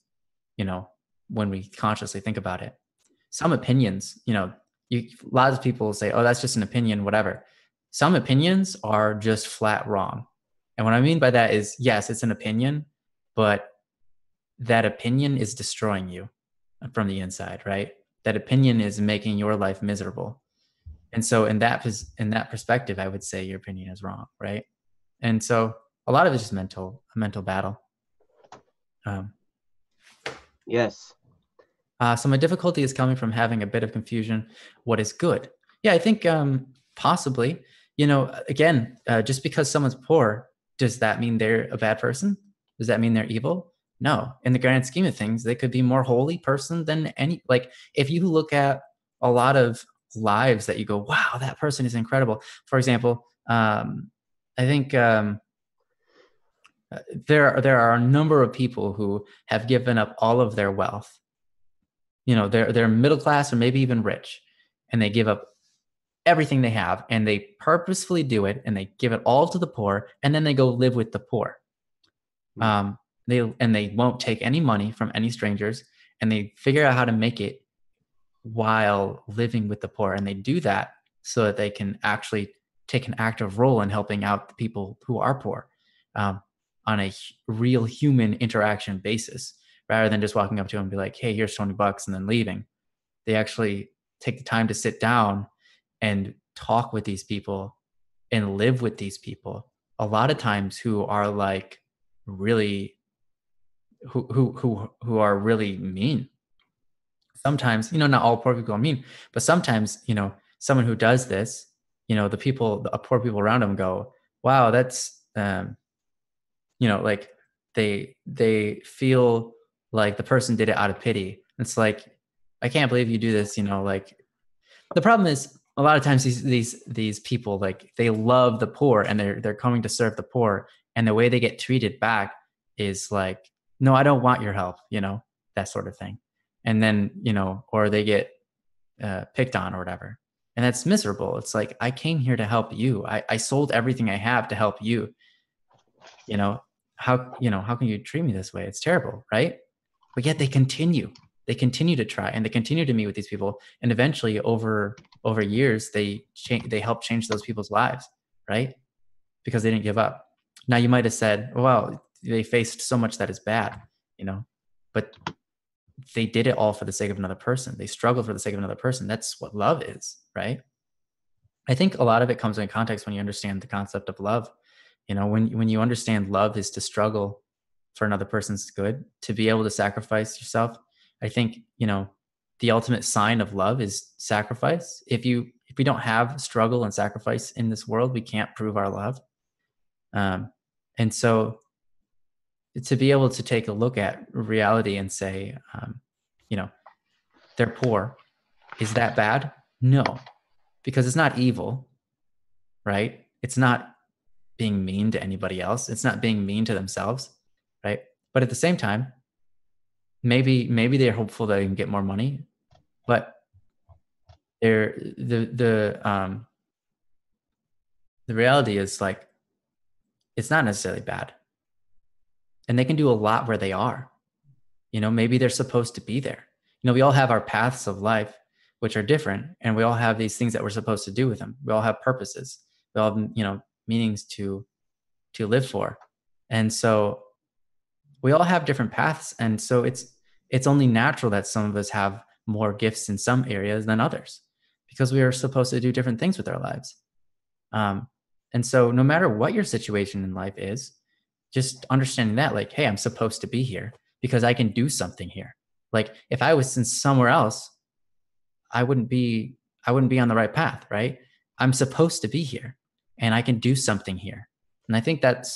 when we consciously think about it. Some opinions, a lot of people say, oh, that's just an opinion, whatever. Some opinions are just flat wrong. And what I mean by that is, yes, it's an opinion, but that opinion is destroying you from the inside, right? That opinion is making your life miserable. And so in that perspective, I would say your opinion is wrong, right? And so a lot of it's just a mental battle. Yes. So my difficulty is coming from having a bit of confusion. What is good? Yeah, I think possibly. Again, just because someone's poor, does that mean they're a bad person? Does that mean they're evil? No. In the grand scheme of things, they could be more holy person than any. Like if you look at a lot of lives that you go, wow, that person is incredible. For example, I think there are a number of people who have given up all of their wealth. They're middle class or maybe even rich, and they give up everything they have, and they purposefully do it, and they give it all to the poor, and then they go live with the poor. They won't take any money from any strangers, and they figure out how to make it while living with the poor, and they do that so that they can actually take an active role in helping out the people who are poor, on a real human interaction basis, rather than just walking up to them and be like, hey, here's $20 and then leaving. They actually take the time to sit down and talk with these people and live with these people, a lot of times who are like really who are really mean. Sometimes, not all poor people are mean, but sometimes, someone who does this, the poor people around them go, wow, that's like they feel like the person did it out of pity. It's like, I can't believe you do this. Like the problem is a lot of times these people, like they love the poor and they're coming to serve the poor, and the way they get treated back is like, no, I don't want your help, that sort of thing. And then or they get picked on or whatever, and that's miserable. It's like, I came here to help you. I sold everything I have to help you. How can you treat me this way? It's terrible, right? But yet they continue to try, and they continue to meet with these people, and eventually over years they help change those people's lives, right? Because they didn't give up. Now you might have said, well, they faced so much that is bad, but they did it all for the sake of another person. They struggled for the sake of another person. That's what love is, right? I think a lot of it comes in context when you understand the concept of love. When you understand love is to struggle for another person's good, to be able to sacrifice yourself. I think, the ultimate sign of love is sacrifice. If we don't have struggle and sacrifice in this world, we can't prove our love. And so to be able to take a look at reality and say, they're poor, is that bad? No, because it's not evil, right? It's not being mean to anybody else. It's not being mean to themselves, right? But at the same time, maybe they're hopeful that they can get more money, but the reality is like, it's not necessarily bad, and they can do a lot where they are. Maybe they're supposed to be there. We all have our paths of life, which are different, and we all have these things that we're supposed to do with them. We all have purposes. We all have meanings to live for, and so we all have different paths. And so it's only natural that some of us have more gifts in some areas than others, because we are supposed to do different things with our lives. And so no matter what your situation in life is, just understanding that, like, hey, I'm supposed to be here because I can do something here. Like if I was in somewhere else, I wouldn't be on the right path, right? I'm supposed to be here and I can do something here. And I think that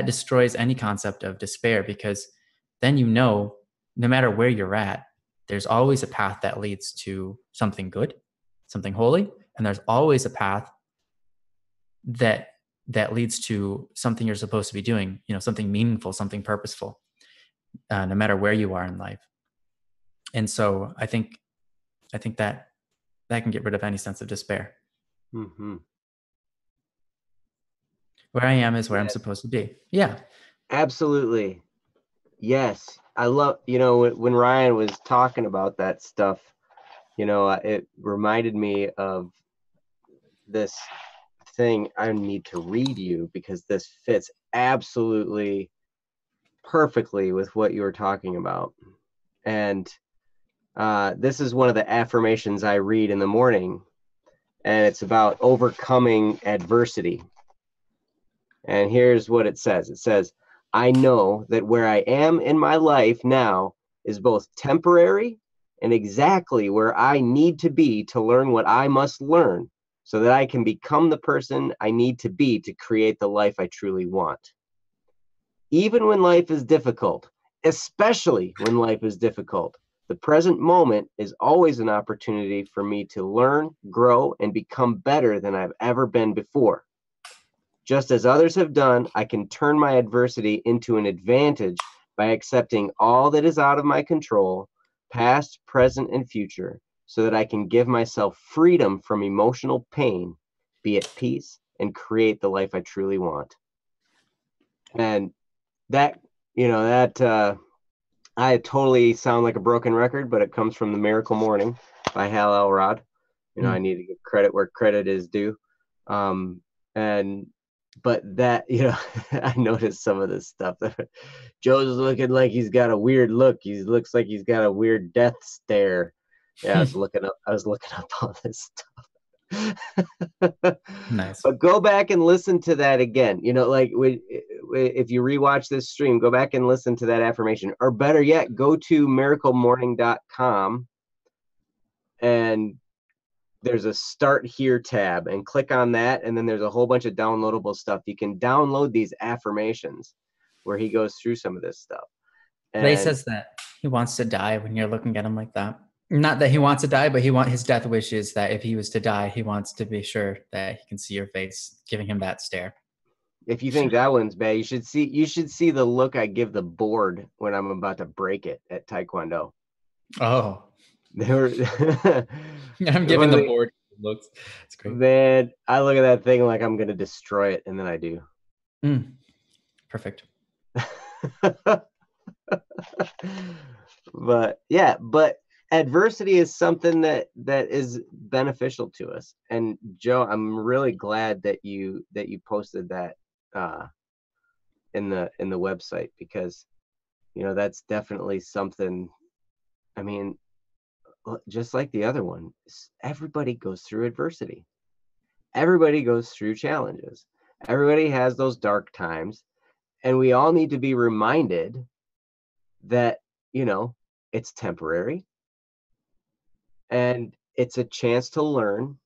destroys any concept of despair, because then, no matter where you're at, there's always a path that leads to something good, something holy, and there's always a path that leads to something you're supposed to be doing, something meaningful, something purposeful, no matter where you are in life. And so I think that can get rid of any sense of despair. Mm-hmm. Where I am is where I'm supposed to be. Yeah. Absolutely. Yes. I love, when Ryan was talking about that stuff, it reminded me of this thing I need to read you, because this fits absolutely perfectly with what you were talking about. And this is one of the affirmations I read in the morning, and it's about overcoming adversity. And here's what it says. It says, I know that where I am in my life now is both temporary and exactly where I need to be to learn what I must learn so that I can become the person I need to be to create the life I truly want. Even when life is difficult, especially when life is difficult, the present moment is always an opportunity for me to learn, grow, and become better than I've ever been before. Just as others have done, I can turn my adversity into an advantage by accepting all that is out of my control, past, present, and future, so that I can give myself freedom from emotional pain, be at peace, and create the life I truly want. And that, I totally sound like a broken record, but it comes from The Miracle Morning by Hal Elrod. I need to give credit where credit is due. But that, I noticed some of this stuff. Joe's looking like he's got a weird look. He looks like he's got a weird death stare. Yeah, I was looking up all this stuff. Nice. But go back and listen to that again. If you rewatch this stream, go back and listen to that affirmation. Or better yet, go to miraclemorning.com, and there's a Start Here tab, and click on that, and then there's a whole bunch of downloadable stuff. You can download these affirmations where he goes through some of this stuff. And he says that he wants to die when you're looking at him like that. Not that he wants to die, but his death wish is that if he was to die, he wants to be sure that he can see your face giving him that stare. If you think that one's bad, you should see the look I give the board when I'm about to break it at Taekwondo. Oh. I'm giving the board looks. It's great. Man, I look at that thing like I'm gonna destroy it, and then I do. Perfect. But adversity is something that is beneficial to us. And Joe, I'm really glad that you posted that in the website, because that's definitely something. I mean, just like the other one, everybody goes through adversity. Everybody goes through challenges. Everybody has those dark times, and we all need to be reminded that, it's temporary and it's a chance to learn,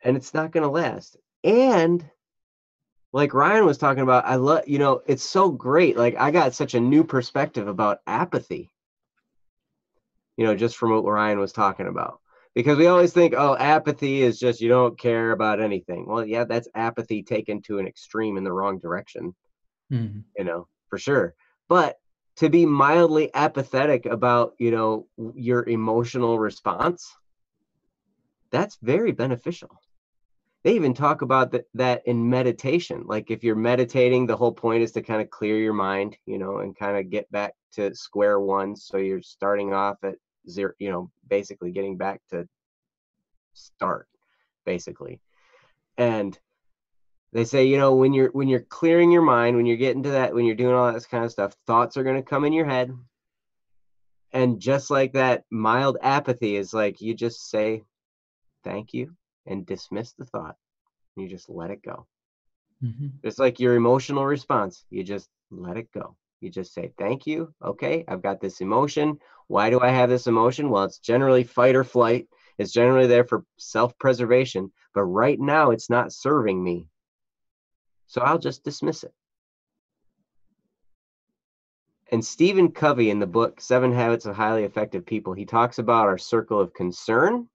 and it's not going to last. And like Ryan was talking about, I love, it's so great. Like, I got such a new perspective about apathy, just from what Ryan was talking about. Because we always think, oh, apathy is just you don't care about anything. Well, yeah, that's apathy taken to an extreme in the wrong direction, for sure. But to be mildly apathetic about, your emotional response, that's very beneficial. They even talk about that in meditation. Like, if you're meditating, the whole point is to kind of clear your mind, and kind of get back to square one. So you're starting off at zero, basically getting back to start, basically. And they say, when you're clearing your mind, when you're getting to that, when you're doing all that kind of stuff, thoughts are going to come in your head, And just like that, mild apathy is like you just say thank you and dismiss the thought. You just let it go. It's like your emotional response. You just let it go. You just say, thank you. Okay, I've got this emotion. Why do I have this emotion? Well, it's generally fight or flight. It's generally there for self-preservation. But right now, it's not serving me. So I'll just dismiss it. And Stephen Covey, in the book 7 Habits of Highly Effective People, he talks about our circle of concern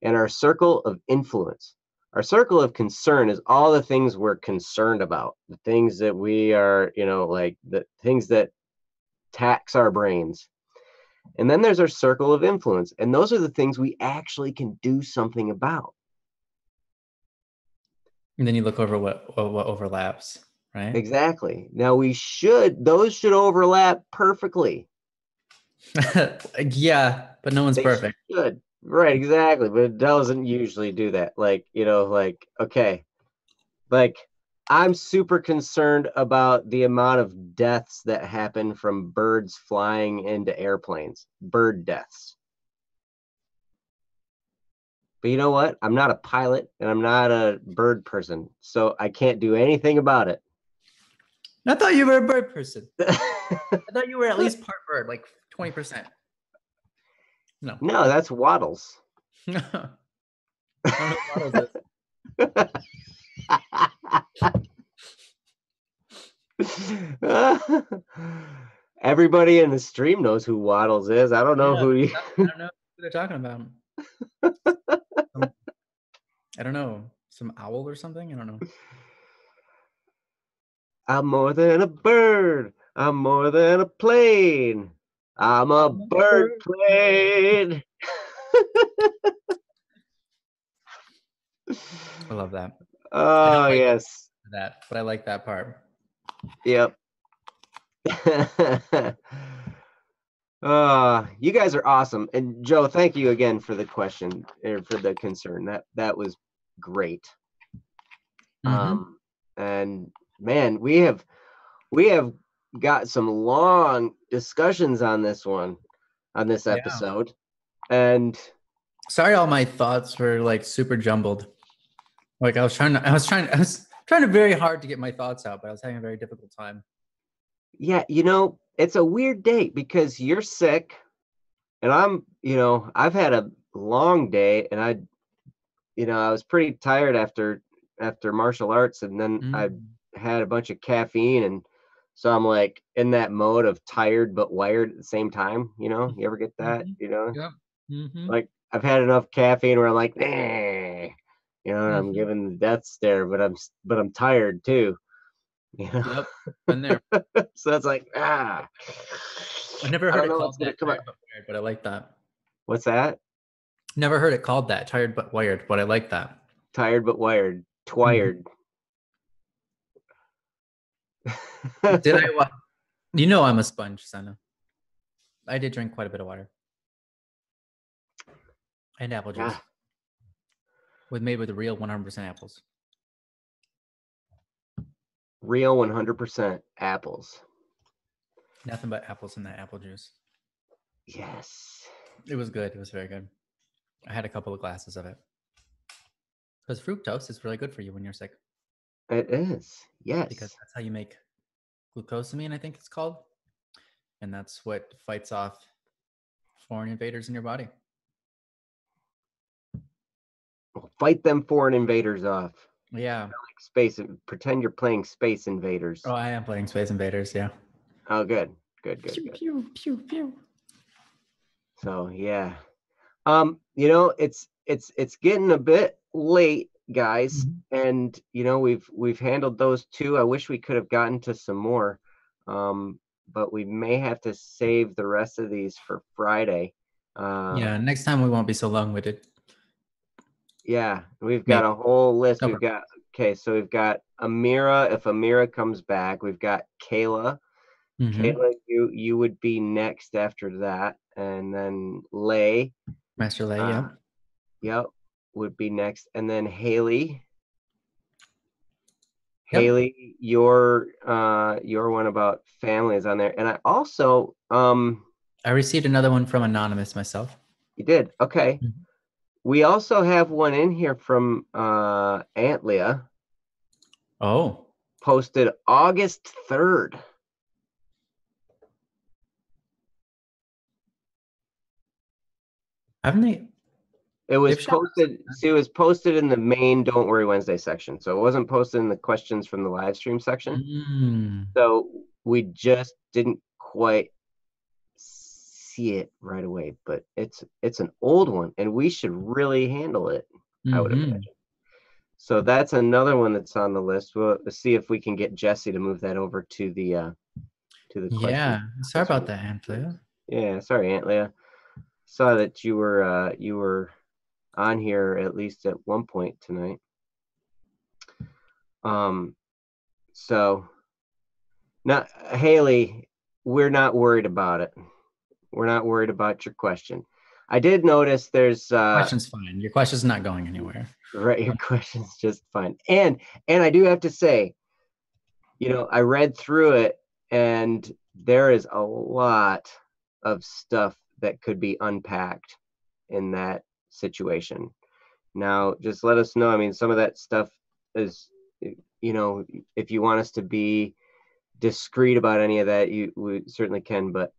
and our circle of influence. Our circle of concern is all the things we're concerned about, the things that we are, like the things that tax our brains. And then there's our circle of influence. And those are the things we actually can do something about. And then you look over what overlaps, right? Exactly. Now those should overlap perfectly. Yeah, but no one's perfect. Should. Right, exactly. But it doesn't usually do that. Okay. Like, I'm super concerned about the amount of deaths that happen from birds flying into airplanes, bird deaths. But you know what? I'm not a pilot and I'm not a bird person, so I can't do anything about it. I thought you were a bird person. I thought you were at least part bird, like 20%. No. No, that's Waddles. I don't know what Waddles is. Everybody in the stream knows who Waddles is. I don't know who you. I don't know who they're talking about. I don't know, some owl or something. I don't know. I'm more than a bird. I'm more than a plane. I'm a bird plane. I love that. Oh, yes. That, but I like that part. Yep. You guys are awesome. And Joe, thank you again for the question or for the concern. That was great. And man, we have got some long discussions on this episode. And sorry, all my thoughts were like super jumbled. Like I was trying very hard to get my thoughts out, but I was having a very difficult time. Yeah, it's a weird day because you're sick and I've had a long day and I was pretty tired after martial arts, and then I had a bunch of caffeine, and so I'm like in that mode of tired but wired at the same time. You ever get that? Yeah. Like I've had enough caffeine where I'm like, nah, I'm giving the death stare, but I'm tired too. Yep, been there. So it's like, I never heard it called that, tired but wired, but I like that. What's that? Never heard it called that, tired but wired, but I like that. Tired but wired, twired. Did I? I'm a sponge, Senna. I did drink quite a bit of water and apple juice, made with real 100% apples. Real 100% apples. Nothing but apples in that apple juice. Yes. It was good. It was very good. I had a couple of glasses of it. Because fructose is really good for you when you're sick. It is. Yes. Because that's how you make glucosamine, I think it's called. And that's what fights off foreign invaders in your body. Fight them foreign invaders off. Yeah. Like space. Pretend you're playing Space Invaders. Oh, I am playing Space Invaders. Yeah. Oh, good. Good. Pew, pew, pew, pew. So yeah, it's getting a bit late, guys, and we've handled those two. I wish we could have gotten to some more, but we may have to save the rest of these for Friday. Yeah, next time we won't be so long-winded. Yeah, we've got a whole list. So we've got Amira. If Amira comes back, we've got Kayla. Kayla, you would be next after that, and then Lay. Master Lay, yeah. Yep, would be next, and then Haley. Yep. Haley, your one about family is on there, and I also I received another one from Anonymous myself. You did? Okay. Mhm. We also have one in here from Aunt Leah, Oh, posted August 3rd. haven't they? It was They've shown us. posted. See, it was posted in the main Don't Worry Wednesday section. So it wasn't posted in the questions from the live stream section. Mm. So we just didn't quite see it right away, but it's an old one and we should really handle it, I would Mm-hmm. imagine. So that's another one that's on the list. We'll see if we can get Jesse to move that over to the Yeah. question. Sorry about that, Anthea. Yeah, sorry, Aunt Leah. Saw that you were on here at least at one point tonight. So now Haley, we're not worried about it. We're not worried about your question. I did notice there's Question's fine. Your question's not going anywhere. right, your question's just fine. And I do have to say, I read through it and there is a lot of stuff that could be unpacked in that situation. Now, just let us know. I mean, some of that stuff is, if you want us to be discreet about any of that, we certainly can, but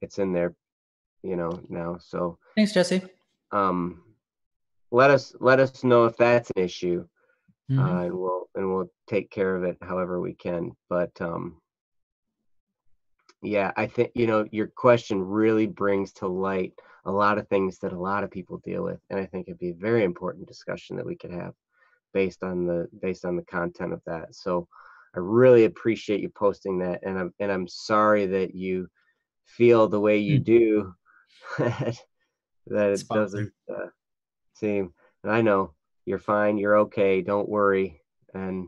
it's in there, now. So Thanks, Jesse. let us know if that's an issue. Mm-hmm. And we'll take care of it however we can. But yeah, I think your question really brings to light a lot of things that a lot of people deal with, and I think it'd be a very important discussion that we could have based on the content of that. So I really appreciate you posting that, and I'm sorry that you feel the way you do, that it Sponsor. doesn't seem. And I know you're fine, you're okay, don't worry, and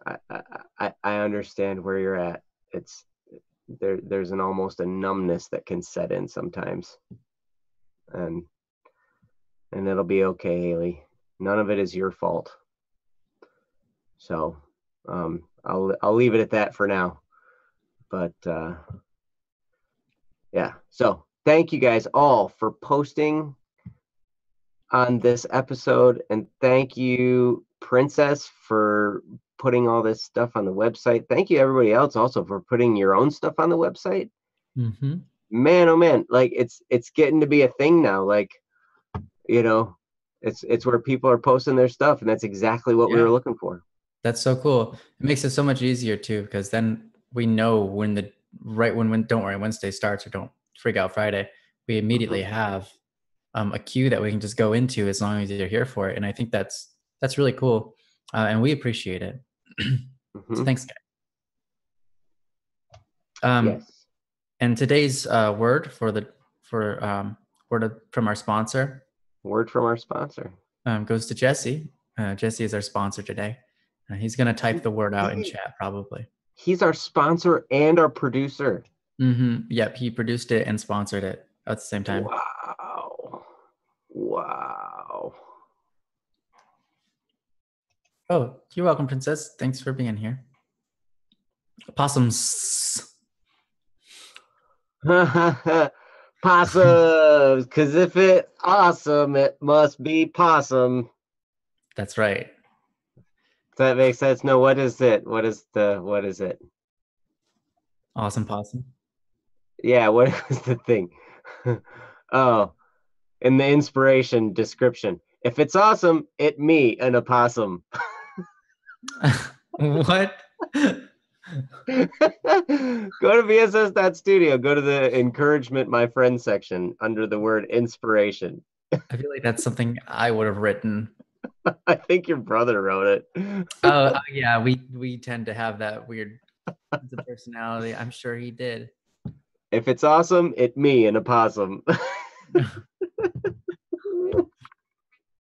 I understand where you're at. It's there's an almost a numbness that can set in sometimes, and it'll be okay, Haley. None of it is your fault. So I'll leave it at that for now. But yeah, so thank you guys all for posting on this episode, and thank you, Princess, for putting all this stuff on the website. Thank you, everybody else, also for putting your own stuff on the website. Mm-hmm. Man, oh man, like it's getting to be a thing now. Like, it's where people are posting their stuff, and that's exactly what we were looking for. That's so cool. It makes it so much easier too, because then we know when when Don't Worry Wednesday starts, or Don't Freak Out Friday, we immediately have a queue that we can just go into as long as you're here for it. And I think that's really cool, and we appreciate it. So thanks, guys. Yes. And today's word from our sponsor. Word from our sponsor Goes to Jesse. Jesse is our sponsor today. He's going to type the word out in chat probably. He's our sponsor and our producer. Mm-hmm. Yep, he produced it and sponsored it at the same time. Wow. Oh, you're welcome, Princess. Thanks for being here. Possums. Possums, because if it's awesome, it must be possum. That's right. Does that make sense? No, what is it? What is it? Awesome possum. Yeah, what is the thing? Oh, in the inspiration description. If it's awesome, it me an opossum. What? Go to VSS.studio. Go to the encouragement my friend section under the word inspiration. I feel like that's something I would have written. I think your brother wrote it. Oh yeah, we tend to have that weird sense of personality. I'm sure he did. If it's awesome, it me an opossum.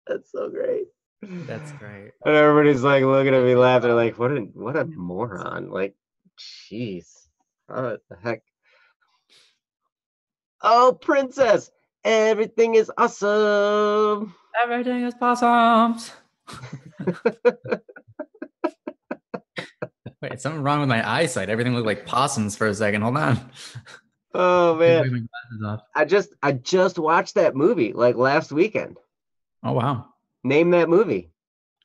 That's so great. That's great. And everybody's like looking at me laughing, like, what a moron. Like, jeez. What the heck? Oh, Princess, everything is awesome. Everything is possums. Wait, something wrong with my eyesight. Everything looked like possums for a second. Hold on. Oh Take man, my glasses off. I just watched that movie like last weekend. Oh wow. Name that movie.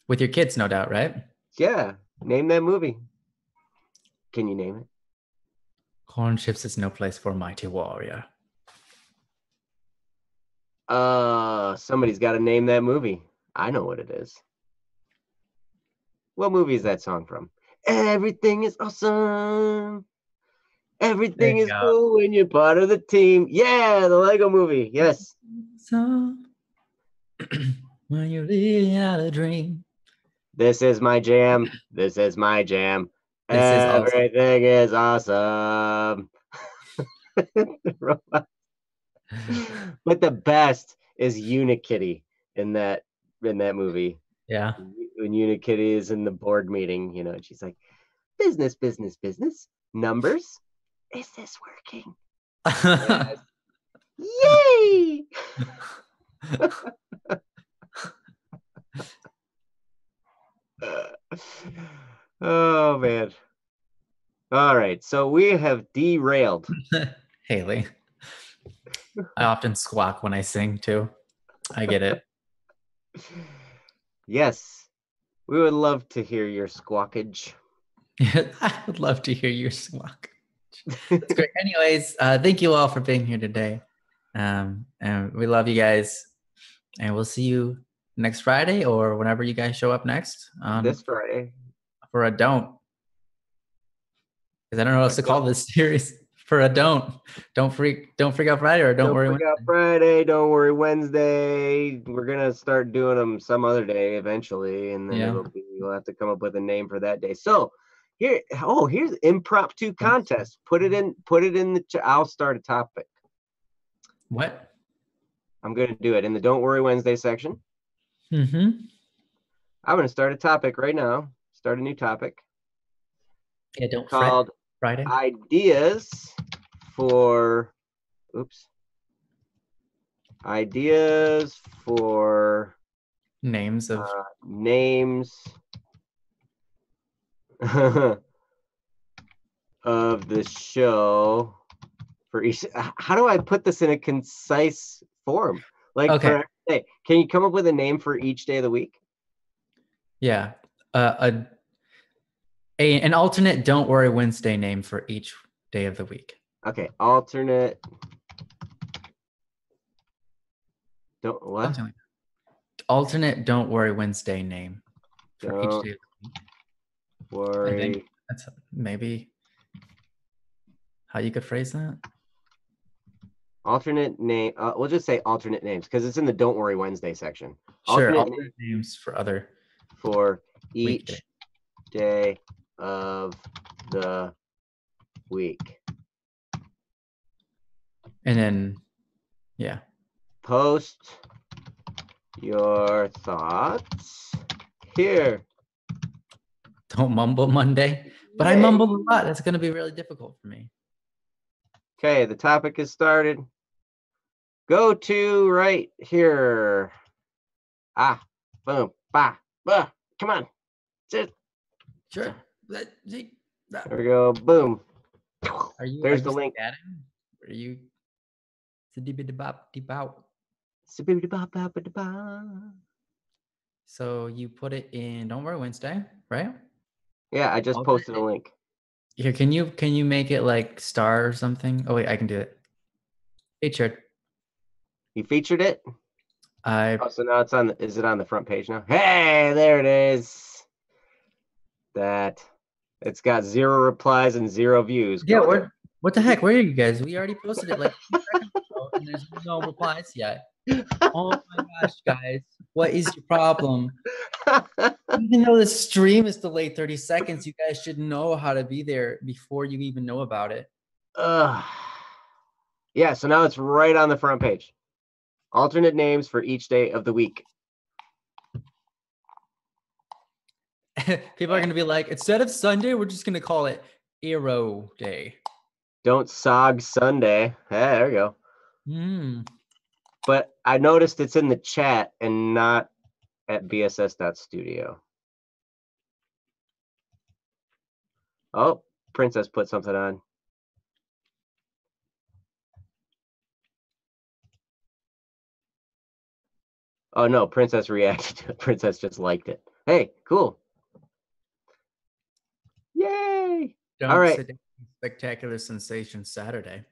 With your kids, no doubt, right? Yeah, name that movie. Can you name it? Corn chips is no place for a mighty warrior. Somebody's got to name that movie. I know what it is. What movie is that song from? Everything is awesome. Everything is cool when you're part of the team. Yeah, the Lego movie. Yes. So when you really had a dream. This is my jam. This is my jam. This is awesome. Everything is awesome. But the best is Unikitty in that movie. Yeah. When Unikitty is in the board meeting, and she's like, business, business, business. Numbers. Is this working? Yes. Yay! Oh man. All right, so we have derailed. Haley. I often squawk when I sing too. I get it. Yes, we would love to hear your squawkage. I would love to hear your squawk. It's great. Anyways, thank you all for being here today. And we love you guys. And we'll see you next Friday or whenever you guys show up next. This Friday. For a don't. Because I don't know what else to call this series. For a don't. Don't freak out Friday or don't worry Wednesday. Friday, don't worry Wednesday. We're gonna start doing them some other day eventually, and then we'll have to come up with a name for that day. So here's impromptu contest. Put it in the I'll start a topic. What? I'm gonna do it in the Don't Worry Wednesday section. Mm-hmm. I'm gonna start a topic right now. Start a new topic. Yeah, don't called fret. Friday. Ideas for names of of the show for each. How do I put this in a concise form? Like, okay. Can you come up with a name for each day of the week? Yeah. An alternate Don't Worry Wednesday name for each day of the week. Okay, alternate. Alternate Don't Worry Wednesday name for each day of the week. Worry. I think that's maybe how you could phrase that. Alternate name. We'll just say alternate names because it's in the Don't Worry Wednesday section. Sure. Alternate names for each day of the week. And then, yeah. Post your thoughts here. Don't mumble Monday. But I mumble a lot. That's going to be really difficult for me. Okay, the topic is started. Go to right here. Boom, bah. Come on. Sure. There we go. Boom. There's the link. Are you? So you put it in Don't Worry Wednesday, right? Yeah, I just posted a link. Here, can you make it like star or something? Oh wait, I can do it. Featured. You featured it? So now it's on. Is it on the front page now? Hey, there it is. It's got 0 replies and 0 views. Yeah, what the heck? Where are you guys? We already posted it like 2 seconds ago, and there's no replies yet. Oh my gosh, guys, what is your problem? Even though the stream is delayed 30 seconds, you guys should know how to be there before you even know about it. Yeah, so now it's right on the front page. Alternate names for each day of the week. People are going to be like, instead of Sunday, we're just going to call it Aero Day. Don't sog Sunday. Hey, there we go. But I noticed it's in the chat and not at bss.studio. Oh, Princess put something on. Oh no, Princess reacted to it. Princess just liked it. Hey, cool. Yay! Don't All right. sit down Spectacular Sensation Saturday.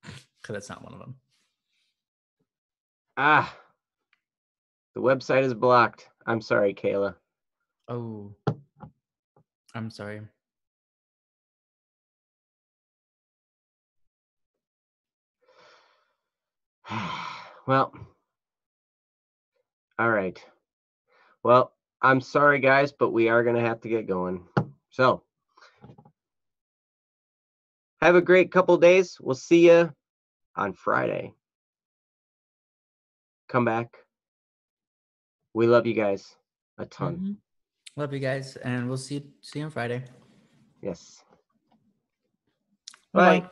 Because that's not one of them. Ah, the website is blocked. I'm sorry, Kayla. Oh, I'm sorry. Well, all right. Well, I'm sorry, guys, but we are going to have to get going. So, have a great couple days. We'll see you on Friday. Come back. We love you guys a ton. Mm-hmm. Love you guys, and we'll see you on Friday. Yes. Bye-bye. Bye.